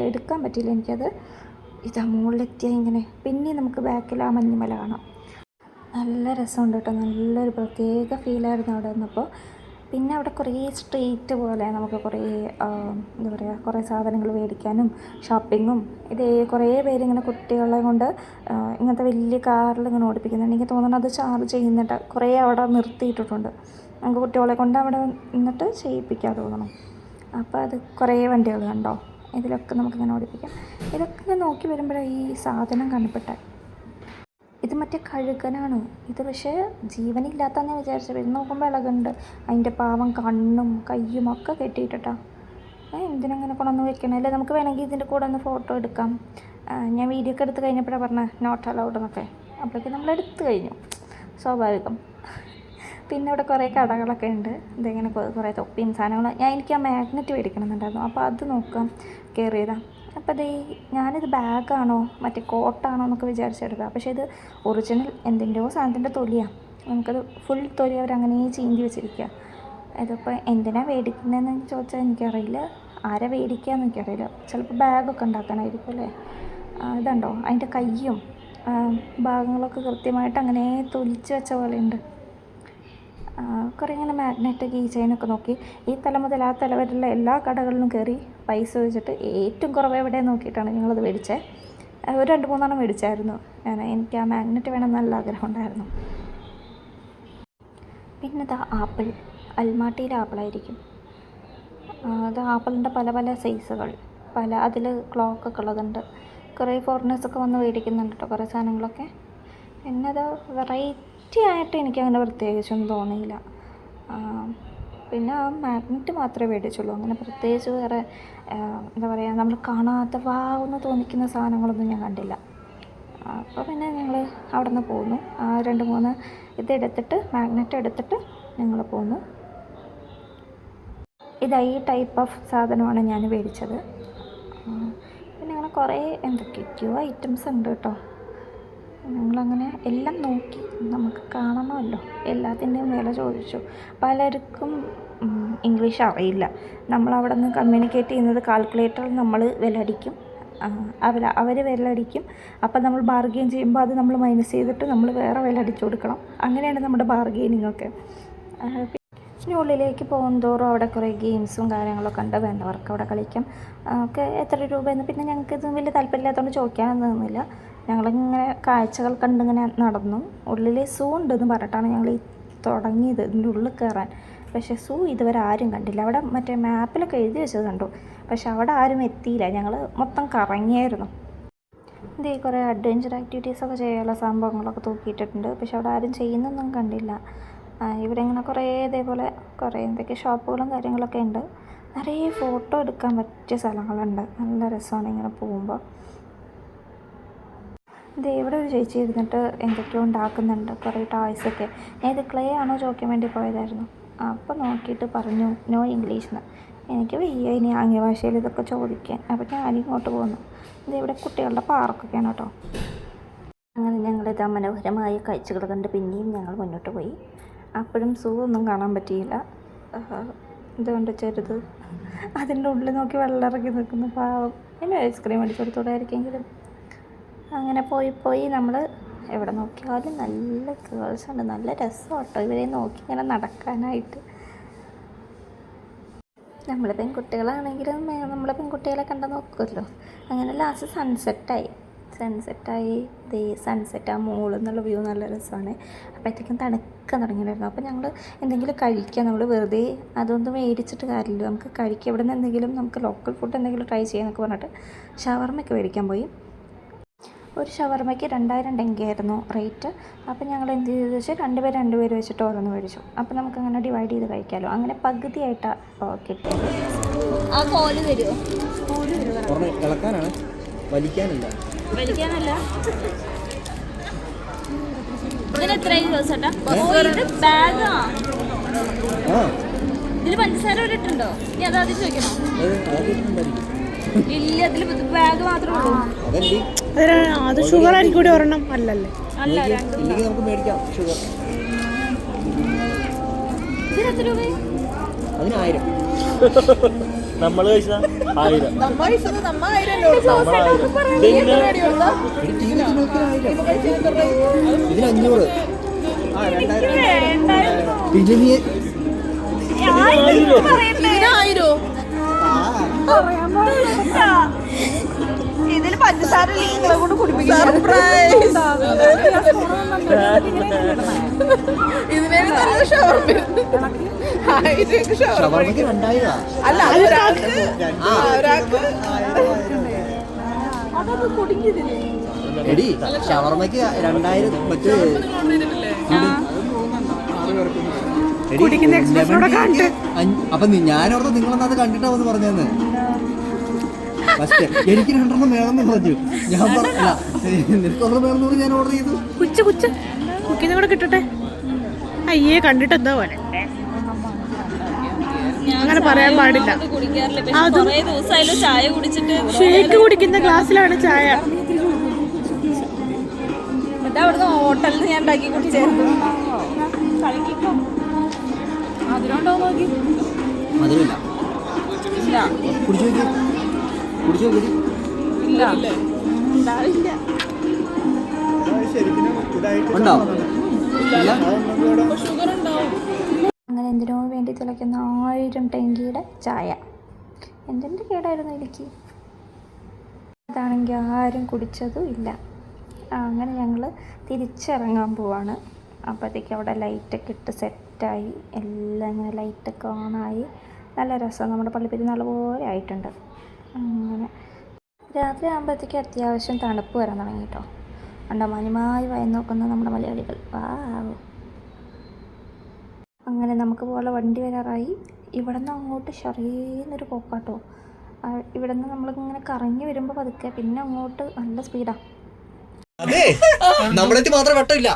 എടുക്കാൻ പറ്റിയില്ല എനിക്കത്. ഇതാ മുകളിലെത്തിയാൽ ഇങ്ങനെ പിന്നെ നമുക്ക് ബാക്കിൽ ആ മഞ്ഞുമല കാണാം. നല്ല രസമുണ്ട് കേട്ടോ, നല്ലൊരു പ്രത്യേക ഫീലായിരുന്നു അവിടെ വന്നപ്പോൾ. പിന്നെ അവിടെ കുറേ സ്ട്രീറ്റ് പോലെ നമുക്ക് കുറേ എന്താ പറയുക, കുറേ സാധനങ്ങൾ മേടിക്കാനും ഷോപ്പിങ്ങും. കുറേ പേരിങ്ങനെ കുട്ടികളെ കൊണ്ട് ഇങ്ങനത്തെ വലിയ കാറിൽ ഇങ്ങനെ ഓടിപ്പിക്കുന്നുണ്ട്. എനിക്ക് തോന്നുന്നു അത് ചാർജ് ചെയ്യുന്നിട്ട് കുറേ അവിടെ നിർത്തിയിട്ടിട്ടുണ്ട്. നമുക്ക് കുട്ടികളെ കൊണ്ട് അവിടെ നിന്നിട്ട് ചെയ്യിപ്പിക്കാൻ തോന്നണം. അപ്പോൾ അത് കുറേ വണ്ടികൾ കണ്ടോ, ഇതിലൊക്കെ നമുക്കിങ്ങനെ ഓടിപ്പിക്കാം. ഇതൊക്കെ നോക്കി വരുമ്പോഴാണ് ഈ സാധനം കണ്ടപ്പെട്ടെ. ഇത് മറ്റേ കഴുകനാണ് ഇത്, പക്ഷേ ജീവനില്ലാത്തതെന്ന് ഞാൻ വിചാരിച്ചത്. ഇത് നോക്കുമ്പോൾ ഇളകുണ്ട്, അതിൻ്റെ പാവം കണ്ണും കയ്യും ഒക്കെ കെട്ടിയിട്ടാ. എന്തിനങ്ങനെ കൊണ്ടൊന്ന് വെക്കണം, അല്ലേ നമുക്ക് വേണമെങ്കിൽ ഇതിൻ്റെ കൂടെ ഒന്ന് ഫോട്ടോ എടുക്കാം. ഞാൻ വീഡിയോ ഒക്കെ എടുത്ത് കഴിഞ്ഞപ്പോഴാണ് പറഞ്ഞത് നോട്ട് അലൗഡ് എന്നൊക്കെ. അപ്പോഴേക്കും നമ്മൾ എടുത്തു കഴിഞ്ഞു, സ്വാഭാവികം. പിന്നെ ഇവിടെ കുറേ കടകളൊക്കെ ഉണ്ട്. ഇതിങ്ങനെ കുറേ തൊപ്പിയും സാധനങ്ങൾ. എനിക്ക് ആ മാഗ്നറ്റ് മേടിക്കണമെന്നുണ്ടായിരുന്നു. അപ്പോൾ അത് നോക്കാം കയറിയതാണ്. അപ്പോൾ അതേ ഞാനിത് ബാഗാണോ മറ്റേ കോട്ടാണോ എന്നൊക്കെ വിചാരിച്ചെടുക്കുക. പക്ഷേ ഇത് ഒറിജിനൽ എന്തിൻ്റെയോ സാധനത്തിൻ്റെ തൊലിയാണ്. നമുക്കത് ഫുൾ തൊലി അവരങ്ങനെ ചീന്തി വെച്ചിരിക്കുക. ഇതിപ്പോൾ എന്തിനാണ് മേടിക്കുന്നതെന്ന് ചോദിച്ചാൽ എനിക്കറിയില്ല. ആരെ മേടിക്കുകയെന്ന് എനിക്കറിയില്ല. ചിലപ്പോൾ ബാഗൊക്കെ ഉണ്ടാക്കാനായിരിക്കും അല്ലേ. ഇതുണ്ടോ അതിൻ്റെ കയ്യും ഭാഗങ്ങളൊക്കെ കൃത്യമായിട്ട് അങ്ങനെ തൊലിച്ച് വെച്ച പോലെ ഉണ്ട്. കുറേ ഇങ്ങനെ മാഗ്നറ്റ് കീ ചെയിനൊക്കെ നോക്കി ഈ തല മുതൽ ആ തല വരെയുള്ള എല്ലാ കടകളിലും കയറി പൈസ വെച്ചിട്ട് ഏറ്റവും കുറവ് എവിടെ നോക്കിയിട്ടാണ് ഞങ്ങളത് മേടിച്ചത്. ഒരു 2-3 മേടിച്ചായിരുന്നു. എനിക്ക് ആ മാഗ്നറ്റ് വേണം നല്ല ആഗ്രഹം ഉണ്ടായിരുന്നു. പിന്നെ ഇതാ ആപ്പിൾ, അൽമാട്ടിയിലെ ആപ്പിളായിരിക്കും. അത് ആപ്പിളിൻ്റെ പല പല സൈസുകൾ, അതിൽ ക്ലോക്കൊക്കെ ഉള്ളതുണ്ട്. കുറേ ഫോറിനേഴ്സൊക്കെ വന്ന് മേടിക്കുന്നുണ്ട് കേട്ടോ കുറേ സാധനങ്ങളൊക്കെ. പിന്നെ അത് വെറൈറ്റി ആയിട്ട് എനിക്കങ്ങനെ പ്രത്യേകിച്ചൊന്നും തോന്നിയില്ല. പിന്നെ ആ മാഗ്നറ്റ് മാത്രമേ മേടിച്ചുള്ളൂ. അങ്ങനെ പ്രത്യേകിച്ച് വേറെ എന്താ പറയുക നമ്മൾ കാണാത്ത വാവെന്ന് തോന്നിക്കുന്ന സാധനങ്ങളൊന്നും ഞാൻ കണ്ടില്ല. അപ്പോൾ പിന്നെ ഞങ്ങൾ അവിടെ നിന്ന് പോന്നു. 2-3 ഇതെടുത്തിട്ട് മാഗ്നറ്റ് എടുത്തിട്ട് ഞങ്ങൾ പോന്നു. ഈ ടൈപ്പ് ഓഫ് സാധനമാണ് ഞാൻ മേടിച്ചത്. പിന്നെ അങ്ങനെ കുറേ എന്തൊക്കെയോ ഐറ്റംസ് ഉണ്ട് കേട്ടോ. ഞങ്ങളങ്ങനെ എല്ലാം നോക്കി, നമുക്ക് കാണണമല്ലോ. എല്ലാത്തിൻ്റെയും വില ചോദിച്ചു. പലർക്കും ഇംഗ്ലീഷ് അറിയില്ല. നമ്മളവിടെ നിന്ന് കമ്മ്യൂണിക്കേറ്റ് ചെയ്യുന്നത് കാൽക്കുലേറ്ററിൽ നമ്മൾ വിലടിക്കും, അവർ വിലടിക്കും. അപ്പം നമ്മൾ ബാർഗെയിൻ ചെയ്യുമ്പോൾ അത് നമ്മൾ മൈനസ് ചെയ്തിട്ട് നമ്മൾ വേറെ വില അടിച്ചു കൊടുക്കണം. അങ്ങനെയാണ് നമ്മുടെ ബാർഗെയിനിങ്ങൊക്കെ. പിന്നെ ഉള്ളിലേക്ക് പോകുന്തോറും അവിടെ കുറേ ഗെയിംസും കാര്യങ്ങളൊക്കെ ഉണ്ട്. വേണ്ടവർക്ക് അവിടെ കളിക്കാം. ഒക്കെ എത്ര രൂപയെന്ന് പിന്നെ ഞങ്ങൾക്ക് ഇത് വലിയ താല്പര്യമില്ലാത്തതുകൊണ്ട് ചോദിക്കാനൊന്നും നിന്നില്ല. ഞങ്ങളിങ്ങനെ കാഴ്ചകൾ കണ്ടിങ്ങനെ നടന്നു. ഉള്ളിൽ സൂ ഉണ്ടെന്ന് പറഞ്ഞിട്ടാണ് ഞങ്ങൾ തുടങ്ങിയത് ഇതിൻ്റെ ഉള്ളിൽ കയറാൻ. പക്ഷേ സൂ ഇതുവരെ ആരും കണ്ടില്ല. അവിടെ മറ്റേ മാപ്പിലൊക്കെ എഴുതി വെച്ചത് കണ്ടു, പക്ഷെ അവിടെ ആരും എത്തിയില്ല. ഞങ്ങൾ മൊത്തം കറങ്ങിയായിരുന്നു. ഇതേ കുറേ അഡ്വഞ്ചർ ആക്ടിവിറ്റീസൊക്കെ ചെയ്യാനുള്ള സംഭവങ്ങളൊക്കെ തൂക്കിയിട്ടിട്ടുണ്ട്, പക്ഷെ അവിടെ ആരും ചെയ്യുന്നൊന്നും കണ്ടില്ല. ഇവിടെ ഇങ്ങനെ കുറേ ഇതേപോലെ കുറേ എന്തൊക്കെ ഷോപ്പുകളും കാര്യങ്ങളൊക്കെ ഉണ്ട്. നിറയെ ഫോട്ടോ എടുക്കാൻ പറ്റിയ സ്ഥലങ്ങളുണ്ട്. നല്ല രസമാണ് ഇങ്ങനെ പോകുമ്പോൾ. ഇത് ഇവിടെ ഒരു ചേച്ചി ഇരുന്നിട്ട് എന്തൊക്കെയോ ഉണ്ടാക്കുന്നുണ്ട്, കുറേ ടോയ്സൊക്കെ. ഞാൻ ഇത് ക്ലേ ആണോ ചോദിക്കാൻ വേണ്ടി പോയതായിരുന്നു. അപ്പോൾ നോക്കിയിട്ട് പറഞ്ഞു നോ ഇംഗ്ലീഷ് എന്ന്. എനിക്ക് വയ്യ ഇനി ആംഗ്യ ഭാഷയിൽ ഇതൊക്കെ ചോദിക്കാൻ. അപ്പോൾ ഞാനിങ്ങോട്ട് പോന്നു. ഇതിവിടെ കുട്ടികളുടെ പാർക്കൊക്കെയാണ് കേട്ടോ. അങ്ങനെ ഞങ്ങളിത് മനോഹരമായ കാഴ്ചകൾ കണ്ട് പിന്നെയും ഞങ്ങൾ മുന്നോട്ട് പോയി. അപ്പോഴും സൂ ഒന്നും കാണാൻ പറ്റിയില്ല. ഇതുകൊണ്ട് ചെറുത് അതിൻ്റെ ഉള്ളിൽ നോക്കി വെള്ളം ഇറക്കി നിൽക്കുന്ന പാവം. പിന്നെ ഐസ്ക്രീം അടിച്ചു കൊടുത്തോടായിരിക്കെങ്കിലും. അങ്ങനെ പോയി നമ്മൾ എവിടെ നോക്കിയാലും നല്ല ഗേൾസുണ്ട്. നല്ല രസം കേട്ടോ ഇവരെ നോക്കി ഇങ്ങനെ നടക്കാനായിട്ട്. നമ്മൾ പെൺകുട്ടികളാണെങ്കിലും നമ്മൾ പെൺകുട്ടികളെ കണ്ടാൽ നോക്കുമല്ലോ. അങ്ങനെ ലാസ്റ്റ് സൺസെറ്റായി. സൺസെറ്റ് ആ മോളിൽ നിന്നുള്ള വ്യൂ നല്ല രസമാണ്. അപ്പോഴത്തേക്കും തണുക്കാൻ തുടങ്ങിയിട്ടുണ്ടായിരുന്നു. അപ്പോൾ ഞങ്ങൾ എന്തെങ്കിലും കഴിക്കുക. നമ്മൾ വെറുതെ അതൊന്നും മേടിച്ചിട്ട് കാര്യമില്ല, നമുക്ക് കഴിക്കുക. ഇവിടെ നിന്ന് എന്തെങ്കിലും നമുക്ക് ലോക്കൽ ഫുഡ് എന്തെങ്കിലും ട്രൈ ചെയ്യാമെന്നൊക്കെ പറഞ്ഞിട്ട് ഷവർമ്മയ്ക്ക് മേടിക്കാൻ പോയി. ഒരു ഷവർമ്മയ്ക്ക് 2000 ടെങ്കയായിരുന്നു റേറ്റ്. അപ്പോൾ ഞങ്ങൾ എന്ത് ചെയ്തു വെച്ചാൽ 2 പേര് വെച്ചിട്ട് ഓരോന്ന് മേടിച്ചു. അപ്പോൾ നമുക്കങ്ങനെ ഡിവൈഡ് ചെയ്ത് കഴിക്കാമല്ലോ. അങ്ങനെ പകുതിയായിട്ടാണ് കിട്ടിയത്. ആ കോല് തരുമോ? ഇളക്കാനാണ്, വലിക്കാനല്ല. ഇതിന് എത്രയും ചോദിച്ചേട്ടാ? ഇത് ബാഗാ. ഇതിൽ പഞ്ചസാര ഇട്ടുണ്ടോ? ഇനി അതാദ്യം ചോദിക്കണോ? ഇല്ല, ഇതിൽ ബാഗ് മാത്രമേ ഉള്ളൂ. അത് ഷുഗർ ആയിരിക്കും കൂടി ഒരെണ്ണം അല്ലല്ലേ? അല്ല, നമുക്ക് മേടിക്കാം ഷുഗർ. ഇതിന് എത്ര രൂപ? അതിന് 1000. നമ്മൾ കഴിച്ചതാ 1000. ഇതിന് 500. പിന്നെ നീ ഇതിൽ പഞ്ചസാര കൊണ്ട് കുടിപ്പിക്കും. ഷവർമ്മയ്ക്ക് 2000. അല്ല എടി ഷവർമ്മയ്ക്ക് 2000. മറ്റേ അപ്പൊ ഞാനോർത്ത് നിങ്ങളെന്നത് കണ്ടിട്ടാ വന്ന് പറഞ്ഞെന്ന്. ഫസ്റ്റ് എനിക്ക് 2 വേണമെന്ന് പറഞ്ഞു. ഞാൻ പറഞ്ഞ നിനക്ക് 1 വേണമെന്ന് ഞാൻ ഓർഡർ ചെയ്തു. കുച്ച് കുക്കിന്ന് കൂടെ കിട്ടട്ടെ. അയ്യേ കണ്ടിട്ട് എന്താ പോലെ അങ്ങനെ പറയാൻ പാടില്ല. കുടിക്കാറില്ല, പക്ഷെ കുറേ ദിവസമായാലും ചായ കുടിച്ചിട്ട് ഷേക്ക് കുടിക്കുന്ന ഗ്ലാസ്സിലാണ് ചായ. എന്നിട്ട് അവിടുന്ന് ഹോട്ടലിൽ ഞാൻ ഉണ്ടാക്കി കുടിച്ചായിരുന്നു. അതിനുണ്ടോ നോക്കി? മധുരമില്ല. ഇല്ല കുടിച്ചു നോക്കി, കുടിച്ചു നോക്കി. ഇല്ല ഉണ്ടാവില്ല. ഉണ്ടോ? ഷുഗർ ഉണ്ടാവും. അങ്ങനെ എന്തിനോ വേണ്ടി തിളയ്ക്കുന്ന 1000 ടെങ്കിയുടെ ചായ. എന്തിൻ്റെ കേടായിരുന്നു എനിക്ക്. അതാണെങ്കിൽ ആരും കുടിച്ചതും ഇല്ല. അങ്ങനെ ഞങ്ങൾ തിരിച്ചിറങ്ങാൻ പോവാണ്. അപ്പോഴത്തേക്ക് അവിടെ ലൈറ്റൊക്കെ ഇട്ട് സെറ്റായി, എല്ലാം ഇങ്ങനെ ലൈറ്റൊക്കെ ഓണായി, നല്ല രസം. നമ്മുടെ പള്ളിപ്പെരുന്നാൾ പോലെ ആയിട്ടുണ്ട്. അങ്ങനെ രാത്രി ആകുമ്പോഴത്തേക്ക് അത്യാവശ്യം തണുപ്പ് വരാൻ തുടങ്ങി കേട്ടോ. അണ്ടമാനുമായി വായി നോക്കുന്ന നമ്മുടെ മലയാളികൾ. അങ്ങനെ നമുക്ക് പോലെ വണ്ടി വരാറായി. ഇവിടെ നിന്ന് അങ്ങോട്ട് ചെറിയൊരു പോക്കാട്ടോ. ഇവിടെ നിന്ന് നമ്മളിങ്ങനെ കറങ്ങി വരുമ്പോൾ പതുക്കെ, പിന്നെ അങ്ങോട്ട് നല്ല സ്പീഡാണ്. അതെ, നമ്മളെത്തി മാത്രം വെട്ടമില്ല,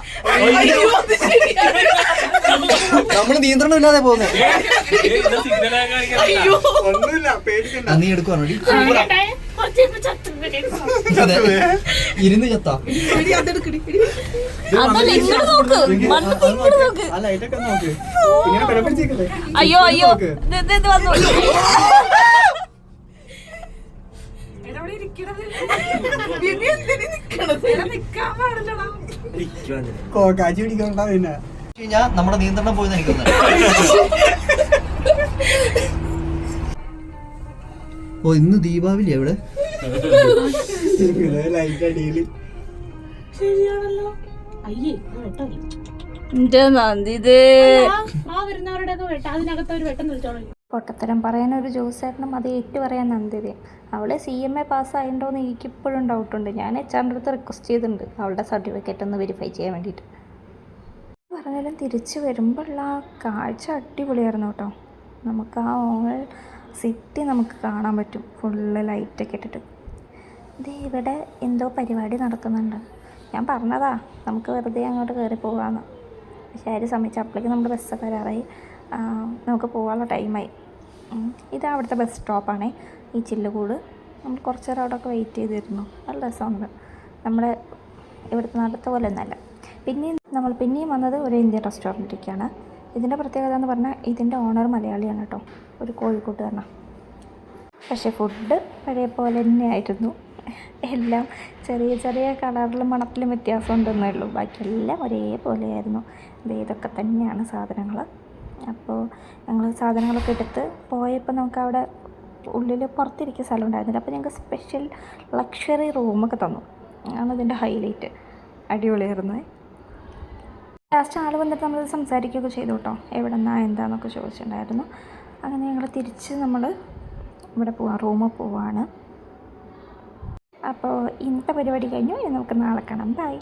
നമ്മള് നിയന്ത്രണം ഇല്ലാതെ പോകുന്നത്. നീ എടുക്കുവാണോ? അതെ, ഇരുന്ന് ചത്താ. അയ്യോ അയ്യോ ഇത് വന്നു. നമ്മുടെ നിയന്ത്രണം പോയി നിൽക്കുന്നത്. ഓ, ഇന്ന് ദീപാവലി എവിടെ? പൊട്ടത്തരം പറയാനൊരു ജോസേട്ടനും അത് ഏറ്റു പറയാൻ നന്ദിതയും. അവളെ CMA പാസ്സായിട്ടുണ്ടോയെന്ന് എനിക്കിപ്പോഴും ഡൗട്ടുണ്ട്. ഞാൻ HR-ൻ്റെ അടുത്ത് റിക്വസ്റ്റ് ചെയ്തിട്ടുണ്ട് അവളുടെ സർട്ടിഫിക്കറ്റ് ഒന്ന് വെരിഫൈ ചെയ്യാൻ വേണ്ടിയിട്ട്. പറഞ്ഞാലും തിരിച്ച് വരുമ്പോഴുള്ള ആ കാഴ്ച അടിപൊളിയായിരുന്നു കേട്ടോ. നമുക്ക് ആ ഓൾ സിറ്റി നമുക്ക് കാണാൻ പറ്റും, ഫുള്ള് ലൈറ്റൊക്കെ ഇട്ടിട്ട്. ഇത് ഇവിടെ എന്തോ പരിപാടി നടക്കുന്നുണ്ട്. ഞാൻ പറഞ്ഞതാ നമുക്ക് വെറുതെ അങ്ങോട്ട് കയറി പോകാമെന്ന്. പക്ഷേ ആര് സമ്മതിച്ചു. അപ്പോഴേക്കും നമ്മുടെ ബസ്സൊക്കെ വരാറായി, നമുക്ക് പോകാനുള്ള ടൈമായി. ഇത് അവിടുത്തെ ബസ് സ്റ്റോപ്പാണേ, ഈ ചില്ലുകൂട്. നമ്മൾ കുറച്ച് നേരം അവിടെയൊക്കെ വെയിറ്റ് ചെയ്തിരുന്നു. നല്ല രസമുണ്ട്. നമ്മുടെ ഇവിടുത്തെ നാട്ടിലത്തെ പോലെ ഒന്നല്ല. പിന്നെയും വന്നത് ഒരു ഇന്ത്യൻ റെസ്റ്റോറൻറ്റിലേക്കാണ്. ഇതിൻ്റെ പ്രത്യേകത എന്ന് പറഞ്ഞാൽ ഇതിൻ്റെ ഓണർ മലയാളിയാണ് കേട്ടോ, ഒരു കോഴിക്കോട്ടുകാരനാണ്. പക്ഷേ ഫുഡ് പഴയ പോലെ തന്നെയായിരുന്നു. എല്ലാം ചെറിയ ചെറിയ കളറിലും മണത്തിലും വ്യത്യാസം ഉണ്ടെന്നേ ഉള്ളൂ. ബാക്കിയെല്ലാം ഒരേപോലെയായിരുന്നു. ഇതൊക്കെ തന്നെയാണ് സാധനങ്ങൾ. അപ്പോൾ ഞങ്ങൾ സാധനങ്ങളൊക്കെ എടുത്ത് പോയപ്പോൾ നമുക്കവിടെ ഉള്ളിൽ പുറത്തിരിക്കുന്ന സ്ഥലം ഉണ്ടായിരുന്നില്ല. അപ്പോൾ ഞങ്ങൾക്ക് സ്പെഷ്യൽ ലക്ഷറി റൂമൊക്കെ തന്നു. ആണ് ഇതിൻ്റെ ഹൈലൈറ്റ്. അടിപൊളിയായിരുന്നു. ലാസ്റ്റ് ആൾ വന്നിട്ട് നമ്മൾ സംസാരിക്കുകയൊക്കെ ചെയ്തു കേട്ടോ, എവിടെ നിന്നാണ് എന്താണെന്നൊക്കെ ചോദിച്ചിട്ടുണ്ടായിരുന്നു. അങ്ങനെ ഞങ്ങൾ തിരിച്ച് നമ്മൾ ഇവിടെ റൂമിൽ പോവാണ്. അപ്പോൾ ഇന്നത്തെ പരിപാടി കഴിഞ്ഞു. ഇനി നമുക്ക് നാളെ കാണാം. ബൈ.